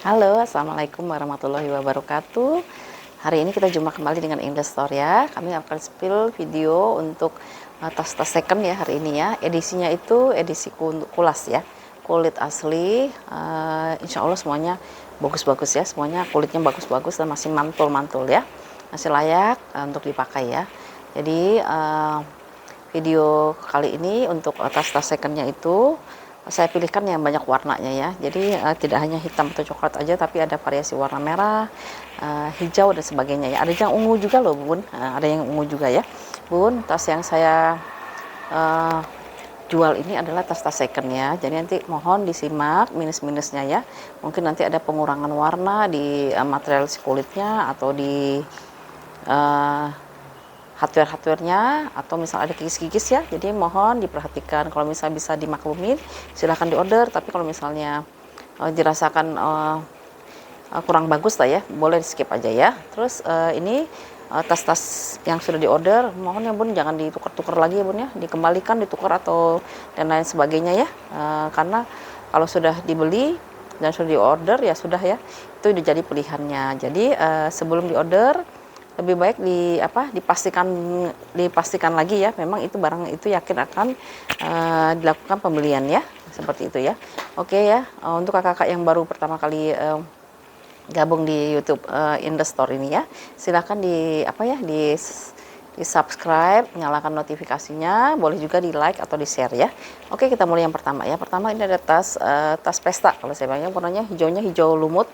Halo, assalamualaikum warahmatullahi wabarakatuh. Hari ini kita jumpa kembali dengan Investor ya. Kami akan spill video untuk tas-tas second ya hari ini ya. Edisinya itu edisi kulas ya, kulit asli. Insya Allah semuanya bagus-bagus ya, semuanya kulitnya bagus-bagus dan masih mantul-mantul ya, masih layak untuk dipakai ya. Jadi video kali ini untuk tas-tas secondnya itu saya pilihkan yang banyak warnanya ya, jadi tidak hanya hitam atau coklat aja, tapi ada variasi warna merah, hijau dan sebagainya ya. Ada yang ungu juga loh bun, ada yang ungu juga ya bun. Tas yang saya jual ini adalah tas-tas second ya, jadi nanti mohon disimak minus-minusnya ya. Mungkin nanti ada pengurangan warna di material kulitnya atau di hardware-hardwarenya, atau misal ada kikis-kikis ya, jadi mohon diperhatikan. Kalau misalnya bisa dimaklumin silahkan diorder, tapi kalau misalnya dirasakan kurang bagus lah ya, boleh di skip aja ya. Terus ini tas-tas yang sudah diorder, mohon ya bun jangan ditukar-tukar lagi ya bun ya, dikembalikan, ditukar atau dan lain sebagainya ya. Karena kalau sudah dibeli dan sudah diorder ya sudah ya, itu udah jadi pilihannya. Jadi sebelum diorder lebih baik dipastikan lagi ya, memang itu barang itu yakin akan dilakukan pembelian ya, seperti itu ya. Oke ya, untuk kakak-kakak yang baru pertama kali gabung di YouTube Investor ini ya, silahkan di subscribe, nyalakan notifikasinya, boleh juga di like atau di share ya. Oke, kita mulai yang pertama ya. Pertama ini ada tas pesta, kalau saya bilangnya warnanya hijaunya hijau lumut,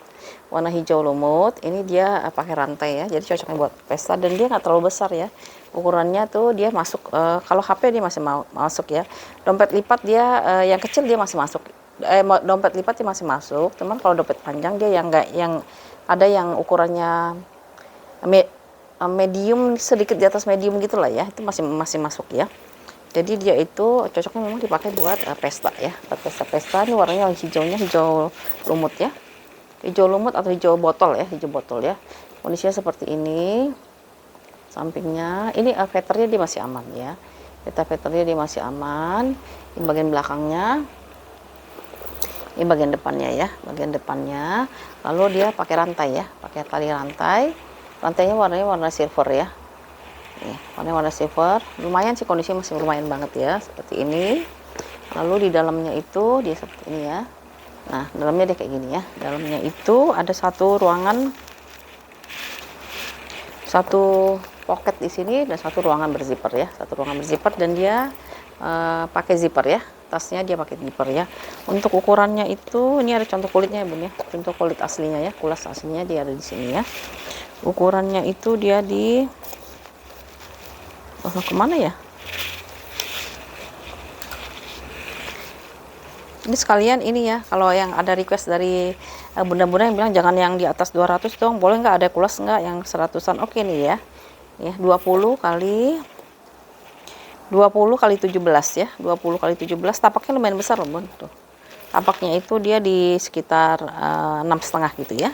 warna hijau lumut. Ini dia pakai rantai ya, jadi cocoknya buat pesta dan dia nggak terlalu besar ya. Ukurannya tuh dia masuk, kalau HP dia masih masuk ya. Dompet lipat dia yang kecil dia masih masuk. Dompet lipat dia masih masuk. Teman kalau dompet panjang dia yang nggak, yang ada yang ukurannya medium, sedikit di atas medium gitulah ya, itu masih masuk ya. Jadi dia itu cocoknya memang dipakai buat pesta ya, buat pesta-pesta. Ini warnanya hijaunya hijau lumut ya, hijau lumut atau hijau botol ya, hijau botol ya. Kondisinya seperti ini. Sampingnya ini veternya dia masih aman ya, veternya dia masih aman. Ini bagian belakangnya, ini bagian depannya ya, bagian depannya. Lalu dia pakai rantai ya, pakai tali rantai. Rantainya warnanya warna silver ya. Nih, warna silver. Lumayan sih, kondisinya masih lumayan banget ya, seperti ini. Lalu di dalamnya itu dia seperti ini ya. Nah, dalamnya dia kayak gini ya. Dalamnya itu ada satu ruangan, satu pocket di sini dan satu ruangan berzipper ya. Satu ruangan berzipper dan dia pakai zipper ya. Tasnya dia pakai zipper ya. Untuk ukurannya itu ini ada contoh kulitnya ya bun ya. Contoh kulit aslinya ya, kulas aslinya dia ada di sini ya. Ukurannya itu dia di kemana ya, ini sekalian ini ya, kalau yang ada request dari bunda-bunda yang bilang jangan yang di atas 200 dong, boleh nggak ada kulas nggak yang 100-an. Oke nih ya 20 kali 17 ya, 20 kali 17, tapaknya lumayan besar loh bun tuh. Tapaknya itu dia di sekitar 6,5 gitu ya.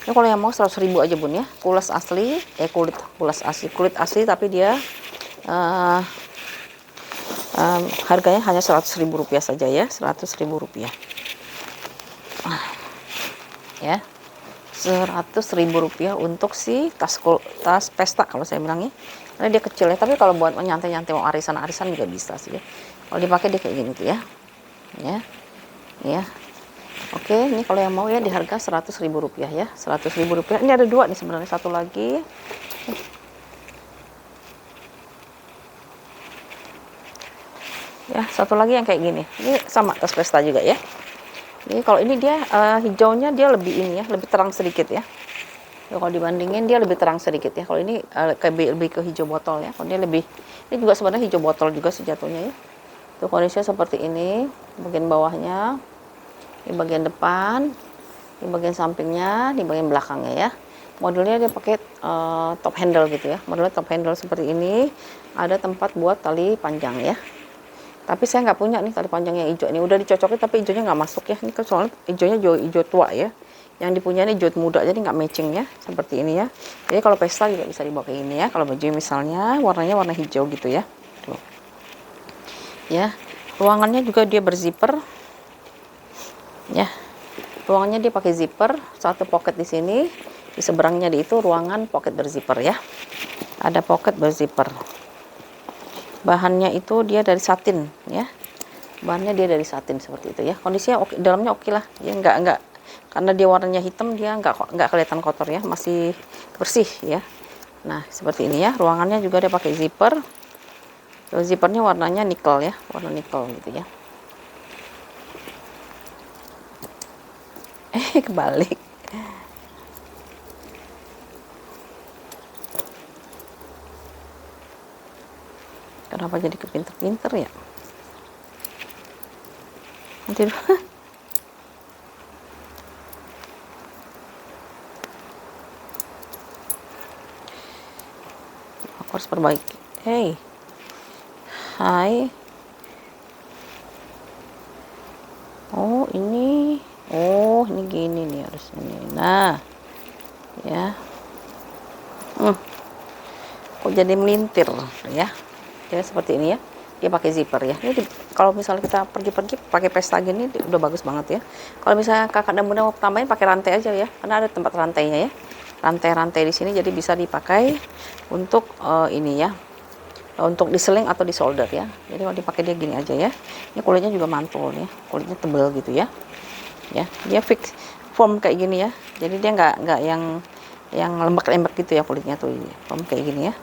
Ini kalau yang mau 100.000 aja bun ya, kulas asli, kulit asli tapi dia harganya hanya 100.000 rupiah saja ya, 100.000 rupiah ya, 100.000 rupiah untuk si tas pesta kalau saya bilangnya, karena dia kecil ya, tapi kalau buat nyantai-nyantai mau arisan-arisan juga bisa sih ya, kalau dipakai dia kayak gini tuh ya. Oke, ini kalau yang mau ya di harga 100.000 rupiah ya, 100.000 rupiah. Ini ada dua nih sebenarnya, satu lagi. Ya, satu lagi yang kayak gini. Ini sama tas pesta juga ya. Jadi kalau ini dia hijaunya dia lebih ini ya, lebih terang sedikit ya. Kalau dibandingin dia lebih terang sedikit ya. Kalau ini lebih ke hijau botol ya. Kalau dia lebih, ini juga sebenarnya hijau botol juga sejatuhnya ya. Tuh kondisinya seperti ini, bagian bawahnya, di bagian depan, di bagian sampingnya, di bagian belakangnya ya. Modelnya dia pakai top handle gitu ya. Modelnya top handle seperti ini. Ada tempat buat tali panjang ya. Tapi saya nggak punya nih tali panjang yang hijau ini. Udah dicocokin tapi hijaunya nggak masuk ya. Ini kan soalnya hijaunya hijau tua ya. Yang dipunya ini hijau muda, jadi nggak matching ya. Seperti ini ya. Jadi kalau pesta juga bisa dibawa kayak ini ya. Kalau baju misalnya warnanya warna hijau gitu ya. Tuh. Ya. Ruangannya juga dia berzipper. Ya. Ruangannya dia pakai zipper, satu pocket di sini, di seberangnya itu ruangan pocket berzipper ya. Ada pocket berzipper. Bahannya itu dia dari satin ya. Bahannya dia dari satin seperti itu ya. Kondisinya oke, dalamnya oke lah. Ya enggak karena dia warnanya hitam, dia enggak kelihatan kotor ya, masih bersih ya. Nah, seperti ini ya. Ruangannya juga dia pakai zipper. Zippernya warnanya nikel ya, warna nikel gitu ya. Kebalik. Kenapa jadi kepinter-pinter ya? Nanti aku harus perbaiki. Hey, hai. Oh ini gini nih harusnya nih. Nah, ya. Kok jadi melintir ya? Ya seperti ini ya. Dia pakai zipper ya. Ini kalau misalnya kita pergi-pergi pakai pesta gini udah bagus banget ya. Kalau misalnya kakak dan bunda mau tambahin pakai rantai aja ya, karena ada tempat rantainya ya. Rantai-rantai di sini jadi bisa dipakai untuk ini ya. Untuk diseling atau disolder ya. Jadi kalau dipakai dia gini aja ya. Ini kulitnya juga mantul ya. Kulitnya tebal gitu ya. Ya, dia fix form kayak gini ya. Jadi dia nggak yang lembek-lembek gitu ya kulitnya tuh. Form kayak gini ya.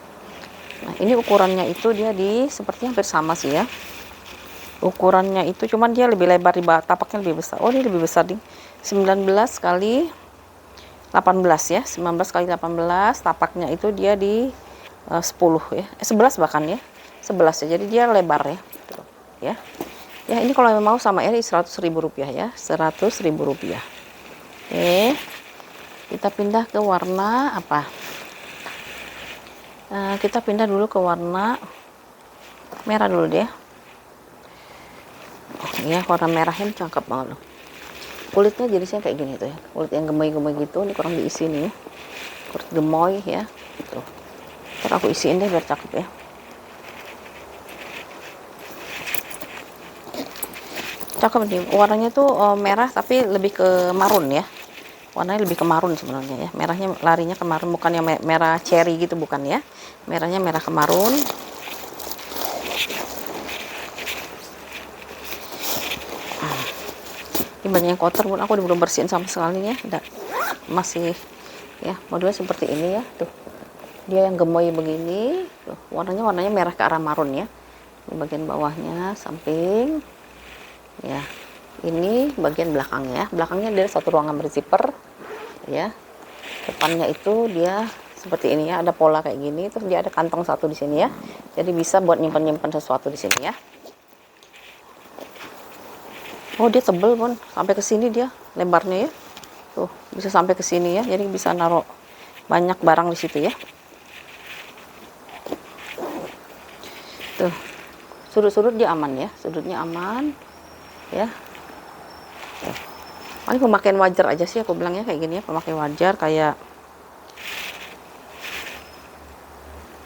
Nah, ini ukurannya itu dia seperti hampir sama sih ya. Ukurannya itu cuman dia lebih lebar, di tapaknya lebih besar. Oh, ini lebih besar nih. 19 kali 18 ya. 19 kali 18, tapaknya itu dia di 10 ya. 11 bahkan ya. 11 ya. Jadi dia lebar ya. Tuh, ya. Ya, ini kalau mau sama ini Rp100.000 ya. Rp100.000. Oke. Kita pindah ke warna apa? Kita pindah dulu ke warna merah dulu deh. Ya, warna merahnya cakep banget loh. Kulitnya jenisnya kayak gini tuh ya. Kulit yang gemoy-gemoy gitu, ini kurang diisi nih. Kulit gemoy ya. Tuh. Ntar aku isiin deh biar cakep ya. Cakep nih. Warnanya tuh merah tapi lebih ke marun ya. Warnanya lebih ke marun sebenarnya ya. Merahnya larinya ke marun, bukan yang merah cherry gitu, bukan ya. Merahnya merah ke marun. Ini banyak yang kotor, pun aku belum bersihin sama sekali ya. Masih ya, modelnya seperti ini ya. Tuh. Dia yang gemoy begini. Tuh. Warnanya merah ke arah marun ya. Ini bagian bawahnya, samping. Ya. Ini bagian belakangnya. Belakangnya dia satu ruangan berzipper. Ya. Depannya itu dia seperti ini ya, ada pola kayak gini, terus dia ada kantong satu di sini ya. Jadi bisa buat nyimpan sesuatu di sini ya. Oh, dia tebel pun, sampai ke sini dia lebarnya ya. Tuh, bisa sampai ke sini ya. Jadi bisa naruh banyak barang di situ ya. Tuh. Sudut-sudut dia aman ya, sudutnya aman. Ya. Ini pemakaian wajar aja sih aku bilangnya kayak gini ya, pemakaian wajar kayak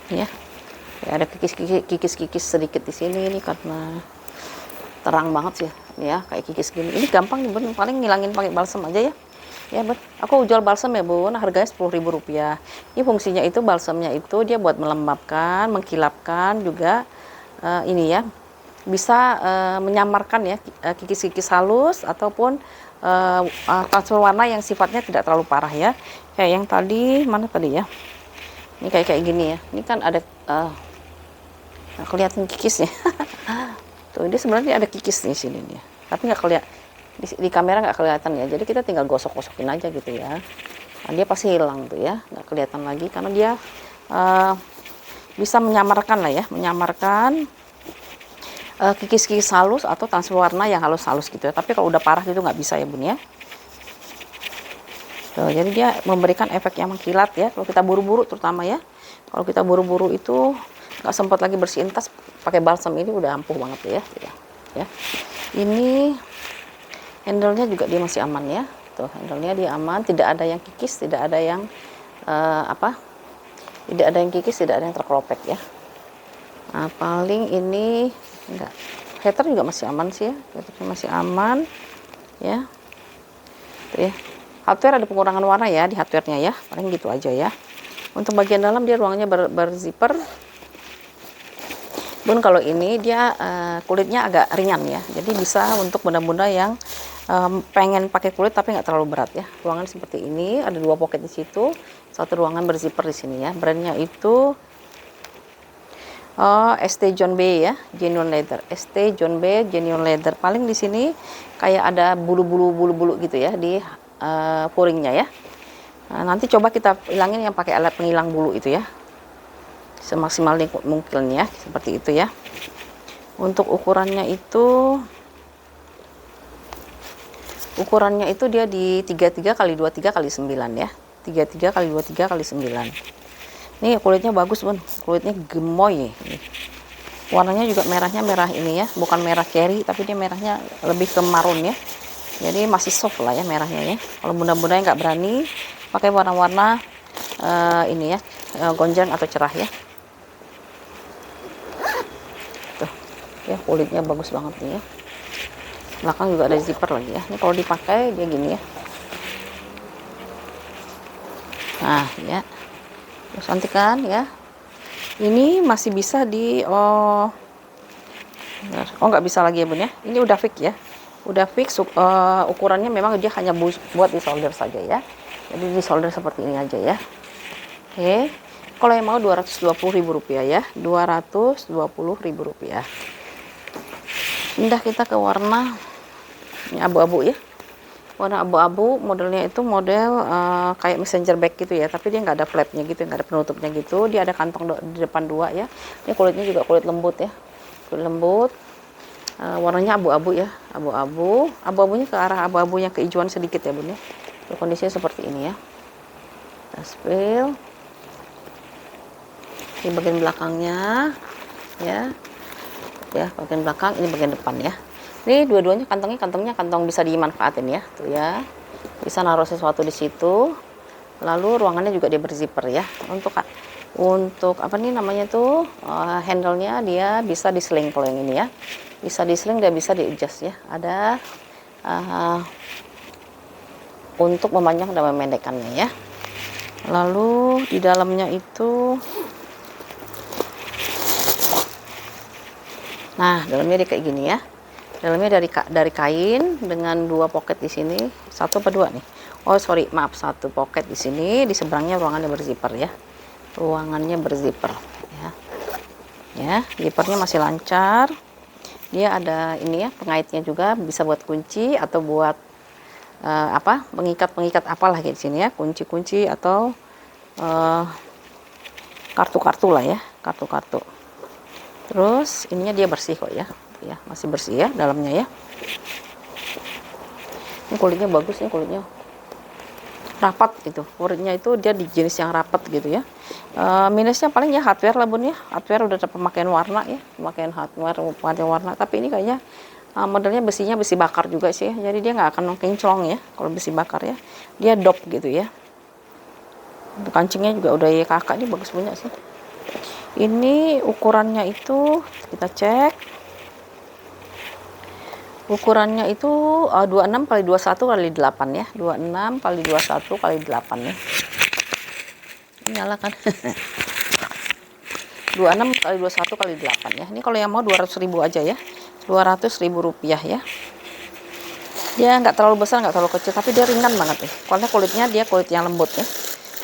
ya. Kayak ada kikis sedikit di sini ini karena terang banget sih ya, kayak kikis gini. Ini gampang nih Bun, paling ngilangin pakai balsam aja ya. Ya Bun, aku jual balsam ya Bun, harganya Rp10.000. Ini fungsinya itu balsamnya itu dia buat melembabkan, mengkilapkan juga ini ya. Bisa menyamarkan ya kikis-kikis halus ataupun transfer warna yang sifatnya tidak terlalu parah ya. Kayak yang tadi, mana tadi ya? Ini kayak gini ya. Ini kan ada kelihatan kikisnya. Tuh, ini sebenarnya ada kikis di sini nih. Tapi nggak kelihatan di kamera, nggak kelihatan ya. Jadi kita tinggal gosok-gosokin aja gitu ya. Nah, dia pasti hilang tuh ya, nggak kelihatan lagi karena dia bisa menyamarkan lah ya, menyamarkan kikis-kikis halus atau transfer warna yang halus-halus gitu ya. Tapi kalau udah parah itu nggak bisa ya Bun ya. Tuh, jadi dia memberikan efek yang mengkilat ya. Kalau kita buru-buru terutama ya. Kalau kita buru-buru itu nggak sempat lagi bersihin tas, pakai balsam ini udah ampuh banget ya. Ya. Ini handle-nya juga dia masih aman ya. Tuh, handle-nya dia aman, tidak ada yang kikis, tidak ada yang tidak ada yang kikis, tidak ada yang terkeropek ya. Nah, paling ini enggak, heater juga masih aman sih ya, heaternya masih aman ya. Tuh ya. Hardware ada pengurangan warna ya di hardware-nya ya. Paling gitu aja ya. Untuk bagian dalam dia ruangnya berzipper. Pun kalau ini dia kulitnya agak ringan ya. Jadi bisa untuk bunda-bunda yang pengen pakai kulit tapi nggak terlalu berat ya. Ruangan seperti ini, ada 2 pocket di situ. Satu ruangan berzipper di sini ya. Brandnya itu ST John B ya, Genuine Leather. ST John B Genuine Leather. Paling di sini kayak ada bulu-bulu gitu ya di puringnya ya. Nah, nanti coba kita hilangin yang pakai alat penghilang bulu itu ya. Semaksimal mungkin ya, seperti itu ya. Untuk ukurannya itu dia di 33 kali 23 kali 9 ya. 33 kali 23 kali 9. Ini kulitnya bagus Bun, kulitnya gemoy nih. Warnanya juga merahnya merah ini ya, bukan merah cherry tapi dia merahnya lebih ke marun ya. Jadi masih soft lah ya merahnya ya. Kalau bunda-bunda yang nggak berani pakai warna-warna ini ya, gonjreng atau cerah ya. Tuh, ya kulitnya bagus banget nih ya. Belakang juga ada zipper lagi ya. Ini kalau dipakai dia gini ya. Nah ya. Terus cantik kan ya. Ini masih bisa di nggak bisa lagi ya Bun ya. Ini udah fix ya. Udah fix ukurannya memang dia hanya buat di solder saja ya. Jadi di solder seperti ini aja ya. Oke. Kalau yang mau Rp220.000 ya. Rp220.000. Pindah kita ke warna ini abu-abu ya. Warna abu-abu, modelnya itu model kayak messenger bag gitu ya, tapi dia nggak ada flapnya gitu, nggak ada penutupnya gitu. Dia ada kantong di depan 2 ya. Ini kulitnya juga kulit lembut ya, kulit lembut. Warnanya abu-abu ya, abu-abunya ke arah abu-abu yang kehijauan sedikit ya Bun ya. Kondisinya seperti ini ya. Kita spill di bagian belakangnya ya, bagian belakang, ini bagian depan ya. Ini dua-duanya kantongnya kantong bisa dimanfaatin ya, tuh ya. Bisa naruh sesuatu di situ. Lalu ruangannya juga dia berzipper ya. Untuk apa nih namanya tuh handle-nya dia bisa diseling kalau yang ini ya. Bisa diseling dan bisa di-adjust ya. Ada untuk memanjang dan memendekkannya ya. Lalu di dalamnya itu dalamnya dia kayak gini ya. Dalamnya dari kain dengan 2 pocket di sini, 1 apa 2 nih? Oh sorry, maaf 1 pocket di sini, di seberangnya ruangannya berzipper ya. Ruangannya berzipper ya. Ya, zippernya masih lancar. Dia ada ini ya, pengaitnya juga bisa buat kunci atau buat pengikat apalah di sini ya, kunci-kunci atau kartu-kartu lah ya, kartu-kartu. Terus ininya dia bersih kok ya. Ya, masih bersih ya dalamnya ya. Ini kulitnya bagus nih, kulitnya rapat gitu. Kulitnya itu dia di jenis yang rapat gitu ya. Minusnya paling ya hardware lah Bun ya. Hardware udah ada pemakaian warna ya, pemakaian hardware warna. Tapi ini kayaknya modelnya besinya besi bakar juga sih ya. Jadi dia nggak akan kinclong ya kalau besi bakar ya. Dia dop gitu ya. Kancingnya juga udah ya kakak, ini bagus punya sih. Ini ukurannya itu kita cek. Ukurannya itu 26 kali 21 kali 8 ya. 26 kali 21 kali 8 ya. Ini nyala kan? 26 kali 21 kali 8 ya. Ini kalau yang mau 200.000 aja ya. Rp200.000 ya. Dia nggak terlalu besar, nggak terlalu kecil, tapi dia ringan banget nih. Karena kulitnya dia kulit yang lembut ya.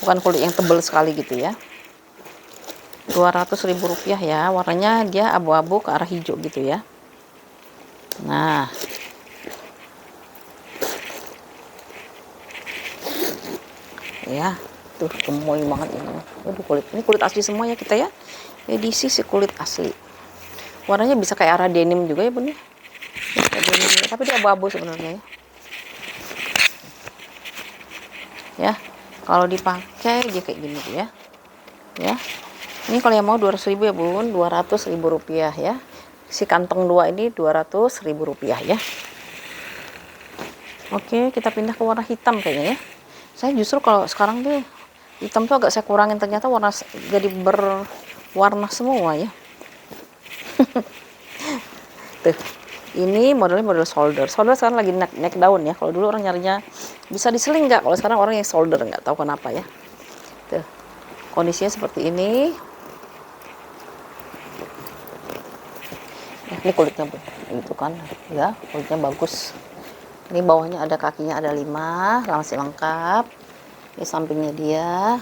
Bukan kulit yang tebal sekali gitu ya. Rp200.000 ya. Warnanya dia abu-abu ke arah hijau gitu ya. Nah, ya, tuh gemoy banget ini. Aduh, ini kulit asli semua ya kita ya. Edisi si kulit asli. Warnanya bisa kayak arah denim juga ya Bun ya. Denim, tapi dia abu-abu sebenarnya ya. Ya, kalau dipakai dia kayak gini tuh ya. Ya, ini kalau yang mau 200.000 ya Bun, Rp200.000 ya. Si kantong 2 ini Rp200.000 ya. Oke, kita pindah ke warna hitam kayaknya ya. Saya justru kalau sekarang tuh hitam tuh agak saya kurangin, ternyata warna jadi berwarna semua ya. Tuh, Ini modelnya model shoulder. Shoulder sekarang lagi naik daun ya. Kalau dulu orang nyarinya bisa diseling nggak? Kalau sekarang orang yang shoulder nggak tahu kenapa ya. Tuh, kondisinya seperti ini. Ini kulitnya itu kan, ya kulitnya bagus. Ini bawahnya ada kakinya ada 5, masih lengkap. Ini sampingnya dia.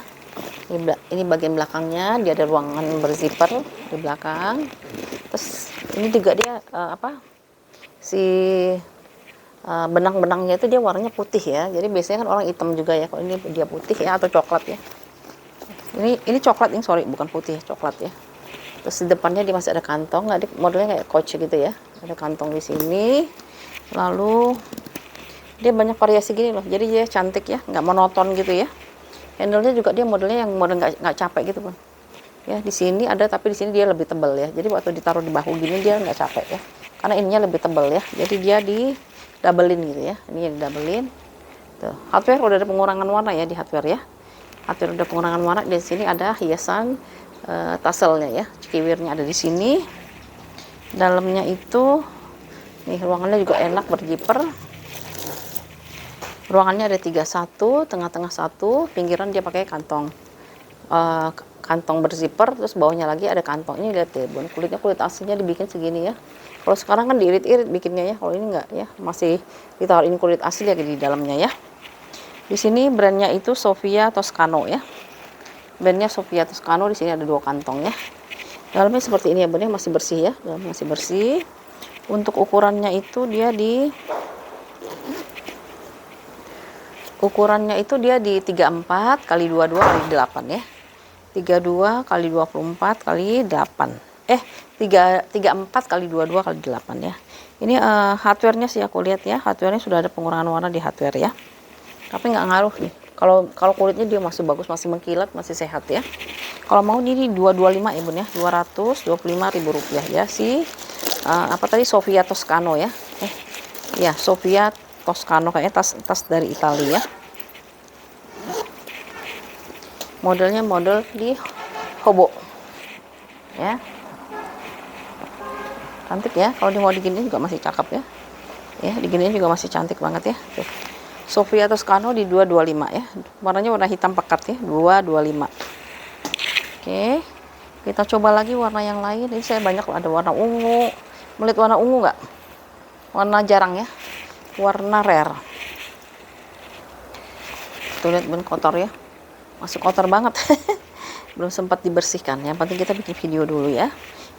Ini bagian belakangnya dia ada ruangan berzipper di belakang. Terus ini juga dia si benang-benangnya itu dia warnanya putih ya. Jadi biasanya kan orang hitam juga ya. Kalau ini dia putih ya atau coklat ya. Ini coklat, ini sorry bukan putih, coklat ya. Terus di depannya dia masih ada kantong, nggak, modelnya kayak coach gitu ya. Ada kantong di sini. Lalu dia banyak variasi gini loh. Jadi dia cantik ya, nggak monoton gitu ya. Handle-nya juga dia modelnya yang model nggak capek gitu pun. Ya di sini ada, tapi di sini dia lebih tebal ya. Jadi waktu ditaruh di bahu gini dia nggak capek ya. Karena ininya lebih tebal ya. Jadi dia di doublein gitu ya. Ini yang di doublein. Tuh, hardware udah ada pengurangan warna ya di hardware ya. Hardware udah pengurangan warna. Di sini ada hiasan taselnya ya. Cikiwirnya ada di sini. Dalamnya itu nih ruangannya juga enak berzipper. Ruangannya ada 31, tengah-tengah 1, pinggiran dia pakai kantong kantong berzipper, terus bawahnya lagi ada kantong. Ini lihat ya, kulitnya kulit aslinya dibikin segini ya. Kalau sekarang kan diirit-irit bikinnya ya, kalau ini enggak ya, masih ditaruh ini kulit asli lagi di dalamnya ya. Di sini brandnya itu Sofia Toscano ya. Brandnya Sofia Toscano, di sini ada 2 kantong ya. Dalamnya seperti ini ya, Bun, masih bersih ya, dalamnya masih bersih. Untuk ukurannya itu dia di 34 kali 22 kali 8 ya. 32 kali 24 kali 8. 34 kali 22 kali 8 ya. Ini hardware-nya sih aku lihat ya. Hardware-nya sudah ada pengurangan warna di hardware ya. Tapi nggak ngaruh nih. Kalau kulitnya dia masih bagus, masih mengkilat, masih sehat ya. Kalau mau ini 225 ya, Bun ya. Rp225.000 ya si apa tadi, Sofia Toscano ya. Ya, Sofia Toscano, kayaknya tas dari Italia ya. Modelnya model di hobo ya, cantik ya. Kalau dia mau diginiin juga masih cakep ya. Ya, diginiin juga masih cantik banget ya. Tuh. Sofia Toscano di 225 ya. Warnanya warna hitam pekat ya, 225. Oke. Kita coba lagi warna yang lain. Ini saya banyak ada warna ungu. Melihat warna ungu nggak? Warna jarang ya. Warna rare. Tuh lihat, Bun, kotor ya. Masih kotor banget. Belum sempat dibersihkan. Yang penting kita bikin video dulu ya.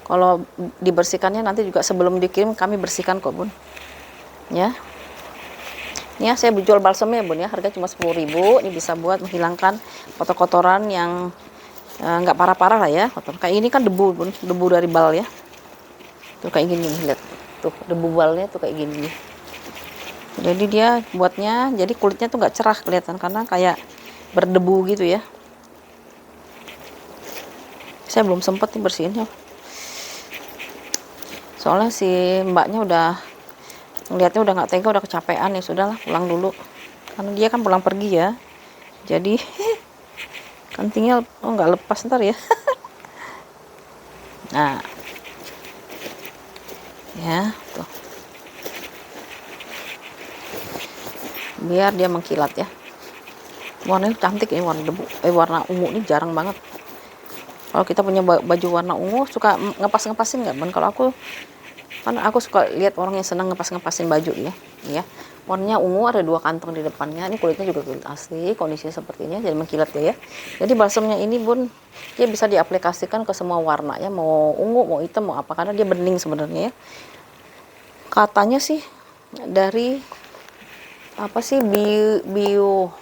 Kalau dibersihkannya nanti juga sebelum dikirim kami bersihkan kok, Bun. Ya. Ini ya, saya jual balsemnya, Bun ya. Harga cuma 10.000. Ini bisa buat menghilangkan kotor-kotoran yang nggak parah-parah lah ya. Kotor. Kayak ini kan debu, Bun. Debu dari bal ya. Tuh kayak gini nih, lihat. Tuh debu balnya tuh kayak gini. Jadi dia buatnya, jadi kulitnya tuh nggak cerah kelihatan karena kayak berdebu gitu ya. Saya belum sempat nih bersihinnya. Soalnya si mbaknya udah ngeliatnya udah nggak tega, udah kecapean ya, sudahlah pulang dulu. Karena dia kan pulang pergi ya. Jadi kan tinggal nggak lepas ntar ya. Nah. Ya, tuh. Biar dia mengkilat ya. Warnanya cantik ini, warna debu, warna ungu ini jarang banget. Kalau kita punya baju warna ungu suka ngepas-ngepasin nggak, Bun? Kalau aku kan aku suka lihat orang yang senang ngepas-ngepasin baju ya. Warnanya ungu, ada 2 kantong di depannya. Ini kulitnya juga kulit asli, kondisinya seperti ini jadi mengkilat ya. Jadi balsemnya ini, Bun, dia bisa diaplikasikan ke semua warna ya, mau ungu, mau hitam, mau apa, karena dia bening sebenarnya ya. Katanya sih dari apa sih, bio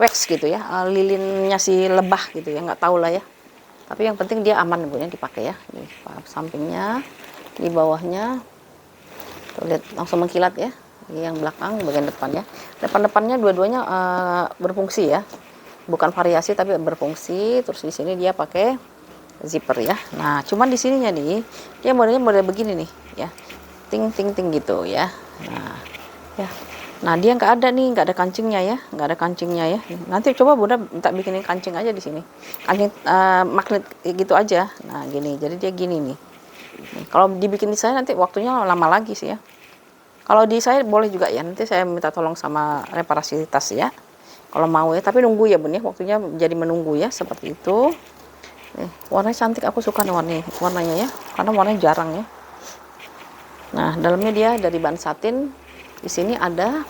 wax gitu ya, lilinnya si lebah gitu ya, nggak tahu lah ya. Tapi yang penting dia aman, Bun, ya dipakai ya. Nih sampingnya, di bawahnya, tuh lihat langsung mengkilat ya. Ini yang belakang, bagian depannya. Depan-depannya dua-duanya berfungsi ya, bukan variasi tapi berfungsi. Terus di sini dia pakai zipper ya. Nah, cuman di sininya nih, dia modelnya model begini nih ya, ting ting ting gitu ya. Nah, ya. Nah, dia nggak ada nih, nggak ada kancingnya ya, nggak ada kancingnya ya. Nanti coba Bunda minta bikinin kancing aja di sini, kancing magnet gitu aja. Nah, gini, jadi dia gini nih. Nih, kalau dibikin di saya nanti waktunya lama lagi sih ya. Kalau di saya boleh juga ya, nanti saya minta tolong sama reparasi tas ya. Kalau mau ya, tapi nunggu ya Bun ya, waktunya jadi menunggu ya, seperti itu. Warnanya cantik, aku suka nih warnanya ya, karena warnanya jarang ya. Nah, dalamnya dia dari bahan satin. Di sini ada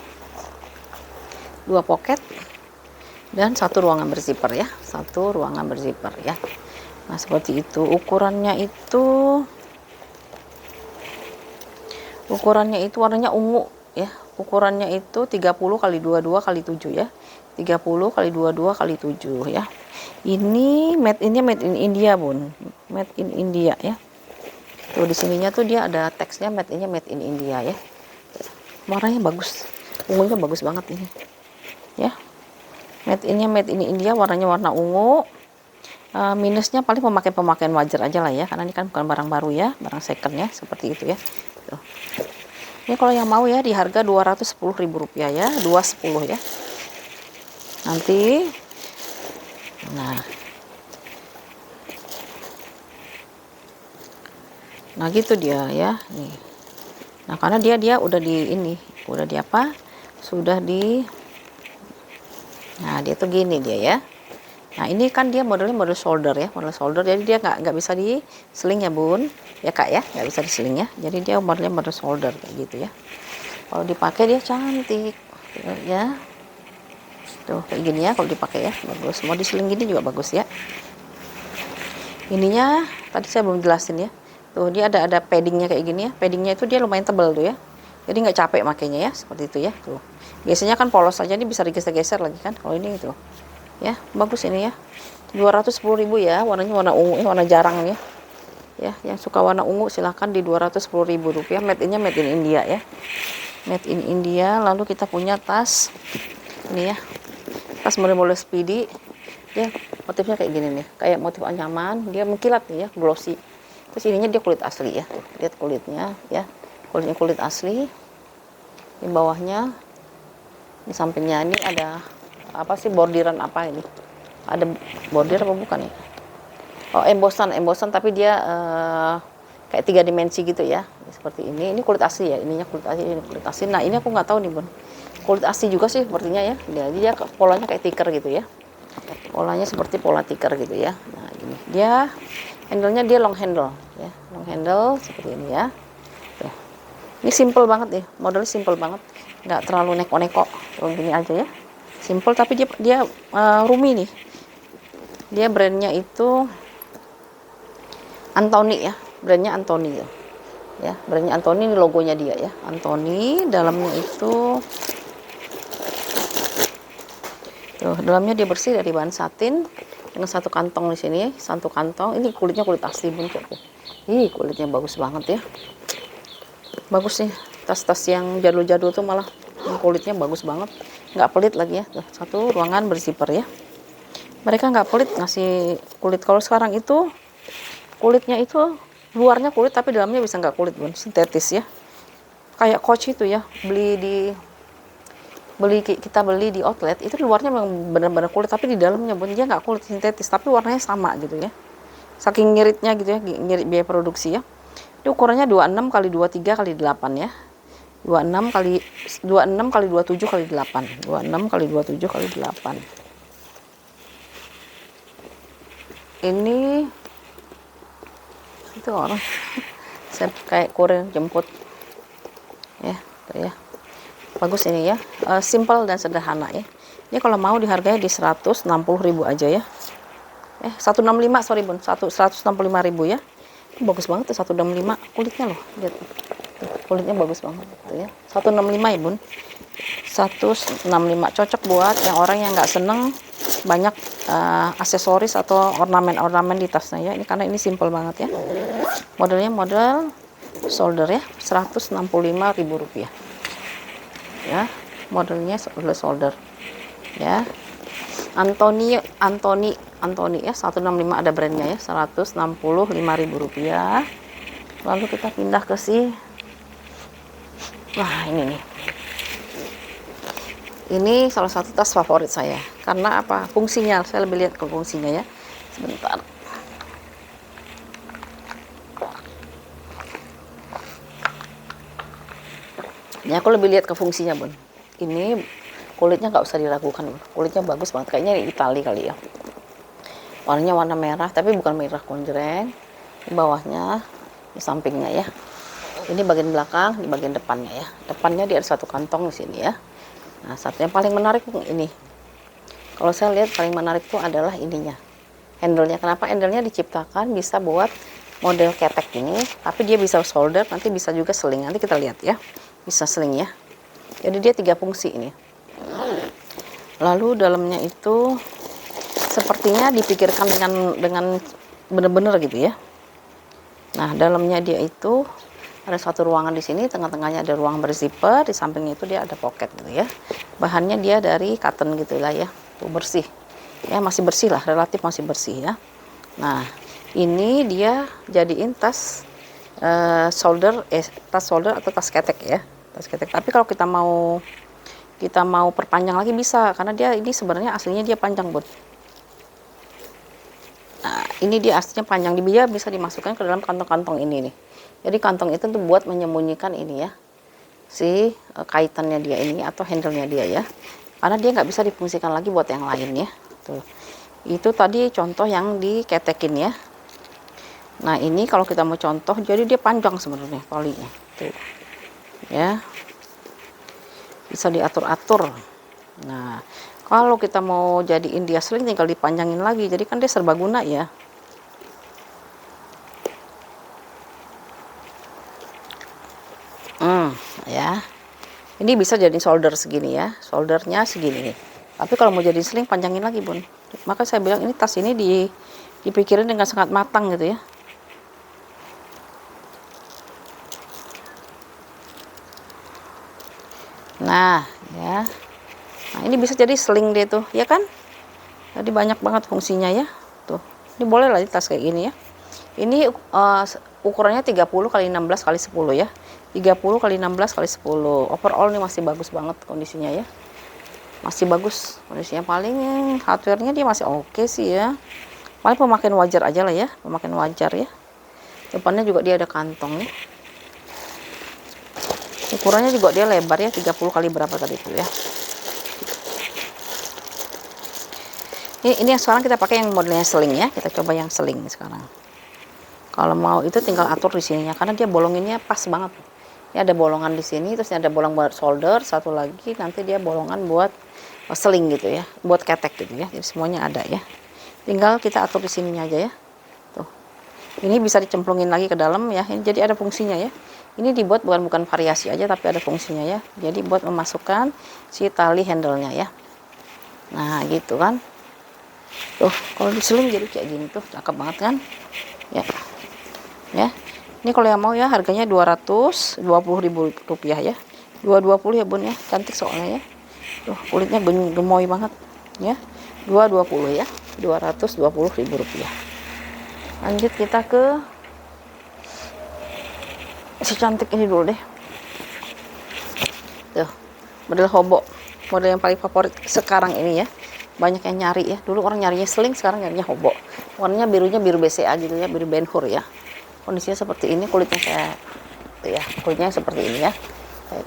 2 pocket dan 1 ruangan berzipper ya, 1 ruangan berzipper ya. Nah, seperti itu. Ukurannya itu warnanya ungu ya. Ukurannya itu 30 kali 22 kali 7 ya. 30 kali 22 kali 7 ya. Ini made in India Bun. Made in India ya. Tuh di sininya tuh dia ada teksnya made in India ya. Warnanya bagus. Ungunya bagus banget ini. Ya. Made in India, warnanya warna ungu. Minusnya paling pemakaian wajar aja lah ya, karena ini kan bukan barang baru ya, barang second ya, seperti itu ya. Tuh. Ini kalau yang mau ya di harga Rp210.000 ya, 210 ya. Nanti, nah gitu dia ya, nih. Nah karena dia udah udah di apa? Sudah di, nah dia tuh gini dia ya. Nah ini kan dia modelnya model shoulder ya, model shoulder, jadi dia nggak bisa di sling ya Bun, ya Kak ya, nggak bisa di sling ya. Jadi dia modelnya model shoulder kayak gitu ya. Kalau dipakai dia cantik ya, tuh kayak gini ya, kalau dipakai ya bagus. Mau di sling gini juga bagus ya. Ininya tadi saya belum jelasin ya, tuh dia ada paddingnya kayak gini ya. Paddingnya itu dia lumayan tebal tuh ya, jadi nggak capek makainya ya, seperti itu ya. Tuh biasanya kan polos aja, ini bisa digeser-geser lagi kan, kalau ini itu ya bagus ini ya. 210.000 ya, warnanya warna ungu, ini warna jarang ya. Ya, yang suka warna ungu silahkan di Rp210.000. Made in India ya. Made in India. Lalu kita punya tas ini ya. Tas model-model Speedy. Dia motifnya kayak gini nih, kayak motif anyaman, dia mengkilat nih ya, glossy. Terus ininya dia kulit asli ya. Lihat kulitnya ya. Kulitnya kulit asli. Di bawahnya, di sampingnya ini ada apa sih, bordiran apa ini? Ada bordir apa bukan ya? Oh, embosan, tapi dia kayak 3 dimensi gitu ya, seperti ini. Ini kulit asli ya, ininya kulit asli, ini kulit asli. Nah ini aku nggak tahu nih Bun, kulit asli juga sih sepertinya ya. Jadi dia polanya kayak tikar gitu ya, polanya seperti pola tikar gitu ya. Nah gini, dia handle-nya dia long handle ya, long handle seperti ini ya. Tuh. Ini simple banget nih, modelnya simple banget, nggak terlalu neko-neko, gini aja ya, simple. Tapi dia roomy nih. Dia brandnya itu Anthony ya, brandnya Anthony ya, brandnya Anthony, ini logonya dia ya, Anthony. Dalamnya itu tuh, dalamnya dia bersih dari bahan satin dengan 1 kantong di sini, 1 kantong. Ini kulitnya kulit asli Bun. Ih kulitnya bagus banget ya, bagus nih. Tas-tas yang jadul-jadul tuh malah kulitnya bagus banget, nggak pelit lagi ya. Tuh, 1 ruangan berzipper ya. Mereka nggak pelit ngasih kulit. Kalau sekarang itu kulitnya itu luarnya kulit tapi dalamnya bisa nggak kulit Bun, sintetis ya, kayak Coach itu ya. Kita beli di outlet itu luarnya memang benar-benar kulit, tapi di dalamnya Bun dia nggak kulit, sintetis, tapi warnanya sama gitu ya, saking ngiritnya gitu ya, ngirit biaya produksi ya. Ini ukurannya 26 kali 23 kali 8 ya, 26 kali 27 kali 8, 26 kali 27 kali 8. Ini itu orang saya kayak kurir jemput ya, tuh ya, bagus ini ya. Simple dan sederhana ya. Ini kalau mau dihargai di 160.000 aja ya. 165, sorry Bun, 165.000 ya. Ini bagus banget tuh 165, kulitnya loh, lihat tuh, kulitnya bagus banget tuh ya. 165 ya Bun, 165 cocok buat yang orang yang nggak seneng banyak aksesoris atau ornamen di tasnya ya. Ini karena ini simple banget ya. Modelnya model shoulder ya, Rp165.000 ya. Modelnya shoulder ya. Anthony ya, 165 ada brandnya ya, Rp165.000. Lalu kita pindah ke wah ini nih. Ini salah satu tas favorit saya. Karena apa? Fungsinya. Saya lebih lihat ke fungsinya ya. Sebentar. Ini aku lebih lihat ke fungsinya, Bun. Ini kulitnya nggak usah diragukan, Bun. Kulitnya bagus banget, kayaknya Itali kali ya. Warnanya warna merah, tapi bukan merah konjreng. Di bawahnya, di sampingnya ya. Ini bagian belakang, di bagian depannya ya. Depannya dia ada satu kantong di sini ya. Nah, satu yang paling menarik ini. Kalau saya lihat paling menarik itu adalah ininya. Handle-nya. Kenapa handle-nya diciptakan bisa buat model ketek ini, tapi dia bisa solder, nanti bisa juga seling. Nanti kita lihat ya. Bisa seling ya. Jadi dia 3 fungsi ini. Lalu dalamnya itu sepertinya dipikirkan dengan benar-benar gitu ya. Nah, dalamnya dia itu ada satu ruangan di sini, tengah-tengahnya ada ruang berzipper, di sampingnya itu dia ada pocket gitu ya. Bahannya dia dari cotton gitu lah ya. Tuh bersih. Ya, masih bersih lah, relatif masih bersih ya. Nah, ini dia jadiin tas tas solder atau tas ketek ya. Tas ketek. Tapi kalau kita mau perpanjang lagi bisa, karena dia ini sebenarnya aslinya dia panjang, Bud. Nah, ini dia aslinya panjang, dia bisa dimasukkan ke dalam kantong-kantong ini nih. Jadi kantong itu tuh buat menyembunyikan ini ya, si kaitannya dia ini atau handle-nya dia ya. Karena dia nggak bisa difungsikan lagi buat yang lain ya. Tuh. Itu tadi contoh yang diketekin ya. Nah, ini kalau kita mau contoh, jadi dia panjang sebenarnya talinya. Tuh. Ya. Bisa diatur-atur. Nah, kalau kita mau jadiin dia sling tinggal dipanjangin lagi. Jadi kan dia serbaguna ya. Ya. Ini bisa jadi solder segini ya. Soldernya segini nih. Tapi kalau mau jadi sling panjangin lagi, Bun. Maka saya bilang ini tas ini dipikirin dengan sangat matang gitu ya. Nah, ya. Nah, ini bisa jadi sling deh tuh, ya kan? Jadi banyak banget fungsinya ya. Tuh. Ini boleh lah tas kayak gini ya. Ini ukurannya 30 kali 16 kali 10 ya. 30 kali 16 kali 10. Overall ini masih bagus banget kondisinya ya. Masih bagus kondisinya, paling hardware-nya dia masih oke sih ya. Paling pemakaian wajar aja lah ya, pemakaian wajar ya. Depannya juga dia ada kantong ya. Ukurannya juga dia lebar ya, 30 kali berapa tadi itu ya. Ini yang sekarang kita pakai yang modelnya sling ya. Kita coba yang sling sekarang. Kalau mau itu tinggal atur di sininya, karena dia bolonginnya pas banget. Ini ada bolongan di sini, terus ini ada bolong buat solder, satu lagi nanti dia bolongan buat seling gitu ya, buat ketek gitu ya. Jadi semuanya ada ya. Tinggal kita atur di sininya aja ya. Tuh. Ini bisa dicemplungin lagi ke dalam ya. Ini jadi ada fungsinya ya. Ini dibuat bukan variasi aja, tapi ada fungsinya ya. Jadi buat memasukkan si tali handle-nya ya. Nah, gitu kan. Tuh, kalau diseling jadi kayak gini tuh, cakep banget kan? Ya. Ya. Ini kalau yang mau ya harganya Rp220.000 ya. 220 ya, Bun ya. Cantik soalnya ya. Tuh, kulitnya gemoy banget ya. 220 ya. Rp220.000. Lanjut kita ke si cantik ini dulu deh. Tuh, model hobo. Model yang paling favorit sekarang ini ya. Banyak yang nyari ya. Dulu orang nyarinya sling, sekarang nyarinya hobo. Warnanya birunya biru BCA gitu ya, biru Ben Hur ya. Kondisinya seperti ini, kulitnya kayak tuh ya, kulitnya seperti ini ya. Kayak,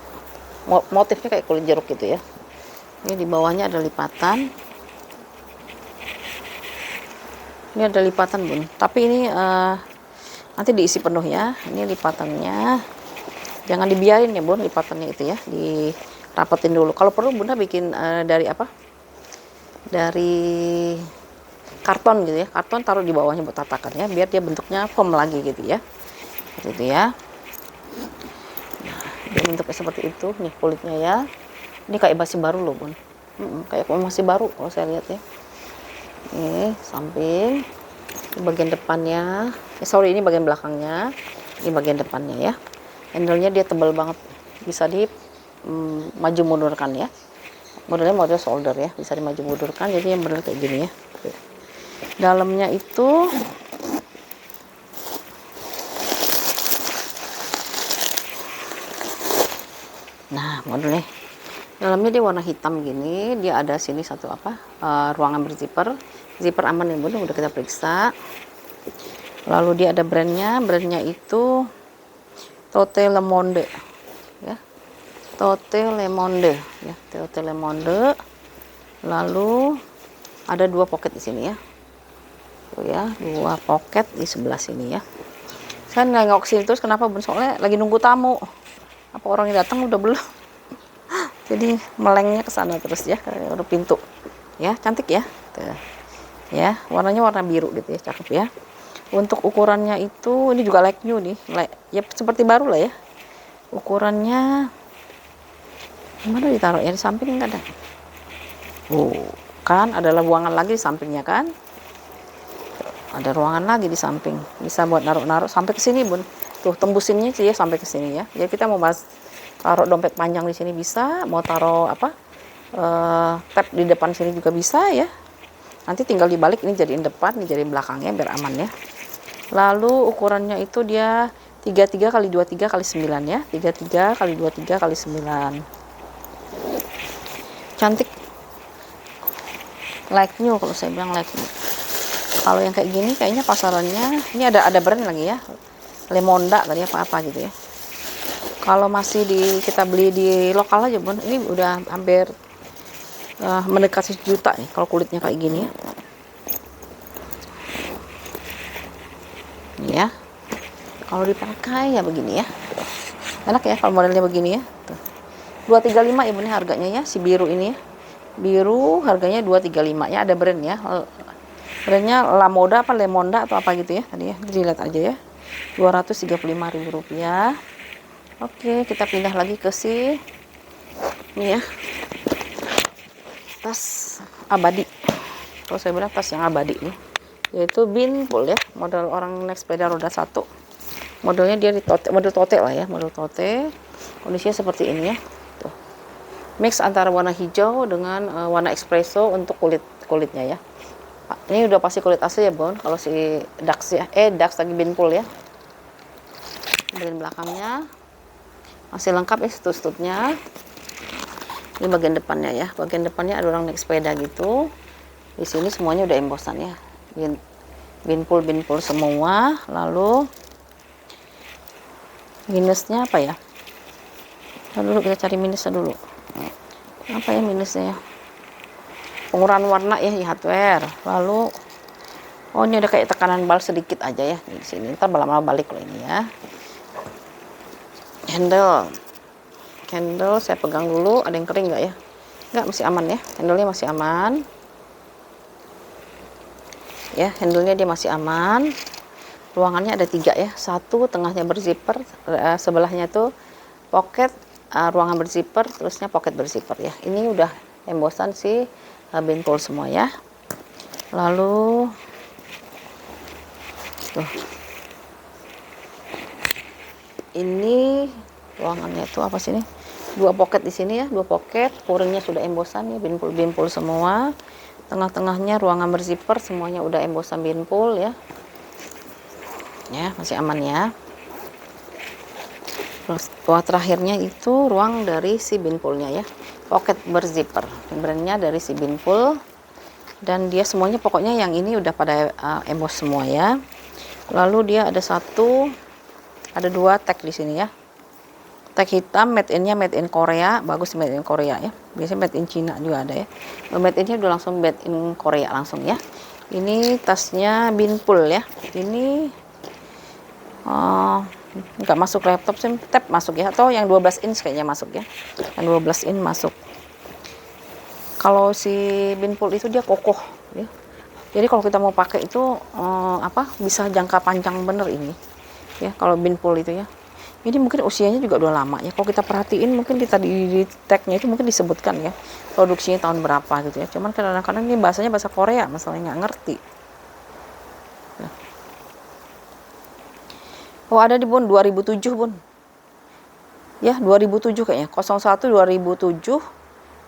motifnya kayak kulit jeruk gitu ya. Ini di bawahnya ada lipatan. Ini ada lipatan, Bun. Tapi ini nanti diisi penuh ya. Ini lipatannya. Jangan dibiarin ya, Bun, lipatannya itu ya. Dirapetin dulu. Kalau perlu Bunda bikin dari apa? Dari karton gitu ya, karton taruh di bawahnya buat tatakan ya, biar dia bentuknya foam lagi gitu ya, seperti itu ya. Nah, dia bentuknya seperti itu nih kulitnya ya. Ini kayak masih baru loh, Bun. Kayak masih baru kalau saya lihat ya. Ini samping, ini bagian depannya, ini bagian belakangnya, ini bagian depannya ya. Handle-nya dia tebal banget, bisa di maju mundurkan ya. Modelnya model solder ya, bisa dimaju mundurkan, jadi yang model kayak gini ya. Dalamnya itu nah modelnya dalamnya dia warna hitam gini, dia ada sini satu ruangan berzipper, zipper aman ya, Bun, udah kita periksa. Lalu dia ada brandnya itu Tote Le Monde ya. Tote Le Monde ya, Tote Le Monde. Lalu ada 2 pocket di sini ya. Tuh ya, 2 pocket di sebelah sini ya. Saya nengok sini terus kenapa Bun? Soalnya lagi nunggu tamu. Apa orang yang datang udah belum? Jadi melengnya ke sana terus ya, ke pintu. Ya, cantik ya. Tuh. Ya, warnanya warna biru gitu ya, cakep ya. Untuk ukurannya itu ini juga like new nih. Ya seperti baru lah ya. Ukurannya gimana ditaruh ya, di samping enggak ada. Kan ada ruangan lagi di sampingnya kan. Ada ruangan lagi di samping, bisa buat naruh-naruh sampai ke sini Bun. Tuh tembusinnya sih ya sampai ke sini ya. Jadi kita mau taruh dompet panjang di sini bisa, mau taruh apa tab di depan sini juga bisa ya. Nanti tinggal dibalik, ini jadiin depan, ini jadiin belakangnya biar aman ya. Lalu ukurannya itu dia 33 kali 23 kali 9 ya, 33 kali 23 kali 9. Cantik, like new kalau saya bilang like new. Kalau yang kayak gini kayaknya pasarannya ini ada brand lagi ya, Lemonda tadi apa gitu ya. Kalau masih kita beli di lokal aja Bun, ini udah hampir mendekati 1 juta nih kalau kulitnya kayak gini ya. Ini ya, kalau dipakai ya begini ya, enak ya kalau modelnya begini ya. Tuh. 235 ya Bun harganya ya, si biru ini ya. Biru harganya 235 ya, ada brand ya. Brandnya Lamoda apa Lemonda atau apa gitu ya tadi ya, dilihat aja ya. Rp235.000. Oke, kita pindah lagi ke ini ya, tas abadi. Kalau saya bilang tas yang abadi nih, yaitu Binpool ya, model orang naik sepeda roda 1. Modelnya dia model tote lah ya, model tote. Kondisinya seperti ini ya. Tuh. Mix antara warna hijau dengan warna espresso untuk kulitnya ya. Ini udah pasti kulit asli ya Bun, kalau si Dax ya, Dax lagi Binpool ya. Bagian belakangnya masih lengkap ya, stutnya. Ini bagian depannya ya, bagian depannya ada orang naik sepeda gitu. Di sini semuanya udah embossan ya, Binpool semua. Lalu minusnya apa ya? Dulu kita cari minusnya dulu. Apa ya minusnya ya? Pengurangan warna ya di hardware. Lalu ini ada kayak tekanan bal sedikit aja ya di sini. Ntar lama-lama balik loh ini ya. Handle saya pegang dulu, ada yang kering nggak ya? Nggak, masih aman ya. Handle-nya masih aman. Ya, handle-nya dia masih aman. Ruangannya ada 3 ya. 1 tengahnya berzipper, sebelahnya tuh pocket, ruangan berzipper, terusnya pocket berzipper ya. Ini udah embossan si Binpool semua ya. Lalu tuh, ini ruangannya tuh apa sih ini? 2 pocket di sini ya, 2 pocket. Puringnya sudah embossan ya, Binpool semua. Tengah-tengahnya ruangan berzipper, semuanya udah embossan Binpool ya. Ya, masih aman ya. Terus terakhirnya itu ruang dari si Binpoolnya ya, pocket berzipper, brandnya dari si Binpool, dan dia semuanya pokoknya yang ini udah pada emboss semua ya. Lalu dia ada 2 tag di sini ya, tag hitam, made in Korea, bagus, made in Korea ya. Biasanya made in Cina juga ada ya, made innya udah langsung made in Korea langsung ya. Ini tasnya Binpool ya, ini nggak masuk laptop sih, tab masuk ya, atau yang 12 inch kayaknya masuk ya, yang 12 inch masuk. Kalau si Binpool itu dia kokoh ya, jadi kalau kita mau pakai itu bisa jangka panjang bener ini ya. Kalau Binpool itu ya, ini mungkin usianya juga udah lama ya. Kalau kita perhatiin mungkin di tagnya itu mungkin disebutkan ya produksinya tahun berapa gitu ya, cuman kadang-kadang ini bahasanya bahasa Korea, masalahnya nggak ngerti. Oh ada di Bun, 2007 Bun. Ya 2007 kayaknya, 01 2007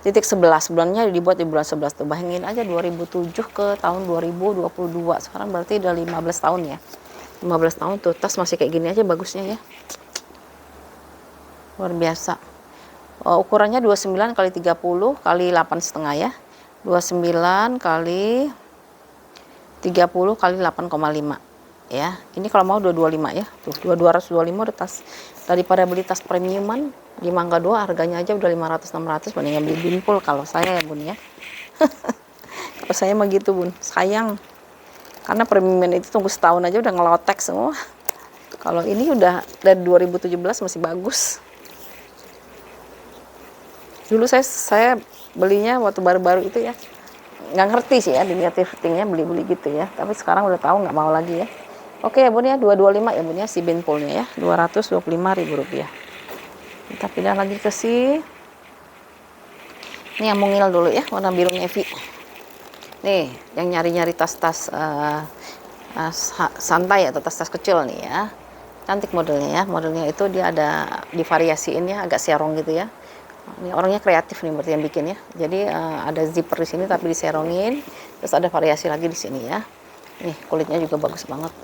titik 11, bulannya dibuat di bulan 11 tuh. Bayangin aja 2007 ke tahun 2022, sekarang berarti udah 15 tahun ya. 15 tahun tuh, tas masih kayak gini aja bagusnya ya. Luar biasa. Ukurannya 29 kali 30 kali 8,5 ya. 29 kali 30 kali 8,5. Ya, ini kalau mau 225 ya. Tuh, 225 udah tas. Daripada beli tas premiuman, Di Mangga 2 harganya aja udah 500-600, mendingan beli Binpool kalau saya ya bun ya. Kalau saya mah gitu bun, sayang. Karena premium itu tunggu setahun aja udah ngelotek semua. Kalau ini udah dari 2017 masih bagus. Dulu saya belinya waktu baru-baru itu ya, nggak ngerti sih ya dilihat thriftingnya, beli-beli gitu ya. Tapi sekarang udah tahu, nggak mau lagi ya. Oke ya bun ya, 225 ya bun ya si Binpoolnya ya, Rp225.000. Kita pindah lagi ke ini yang mungil dulu ya, warna biru navy. Nih, yang nyari-nyari tas-tas santai atau tas-tas kecil nih ya. Cantik modelnya ya. Modelnya itu dia ada divariasiin ya, agak serong gitu ya. Ini orangnya kreatif nih berarti yang bikin ya. Jadi ada zipper di sini tapi diserongin. Terus ada variasi lagi di sini ya. Nih, kulitnya juga bagus banget.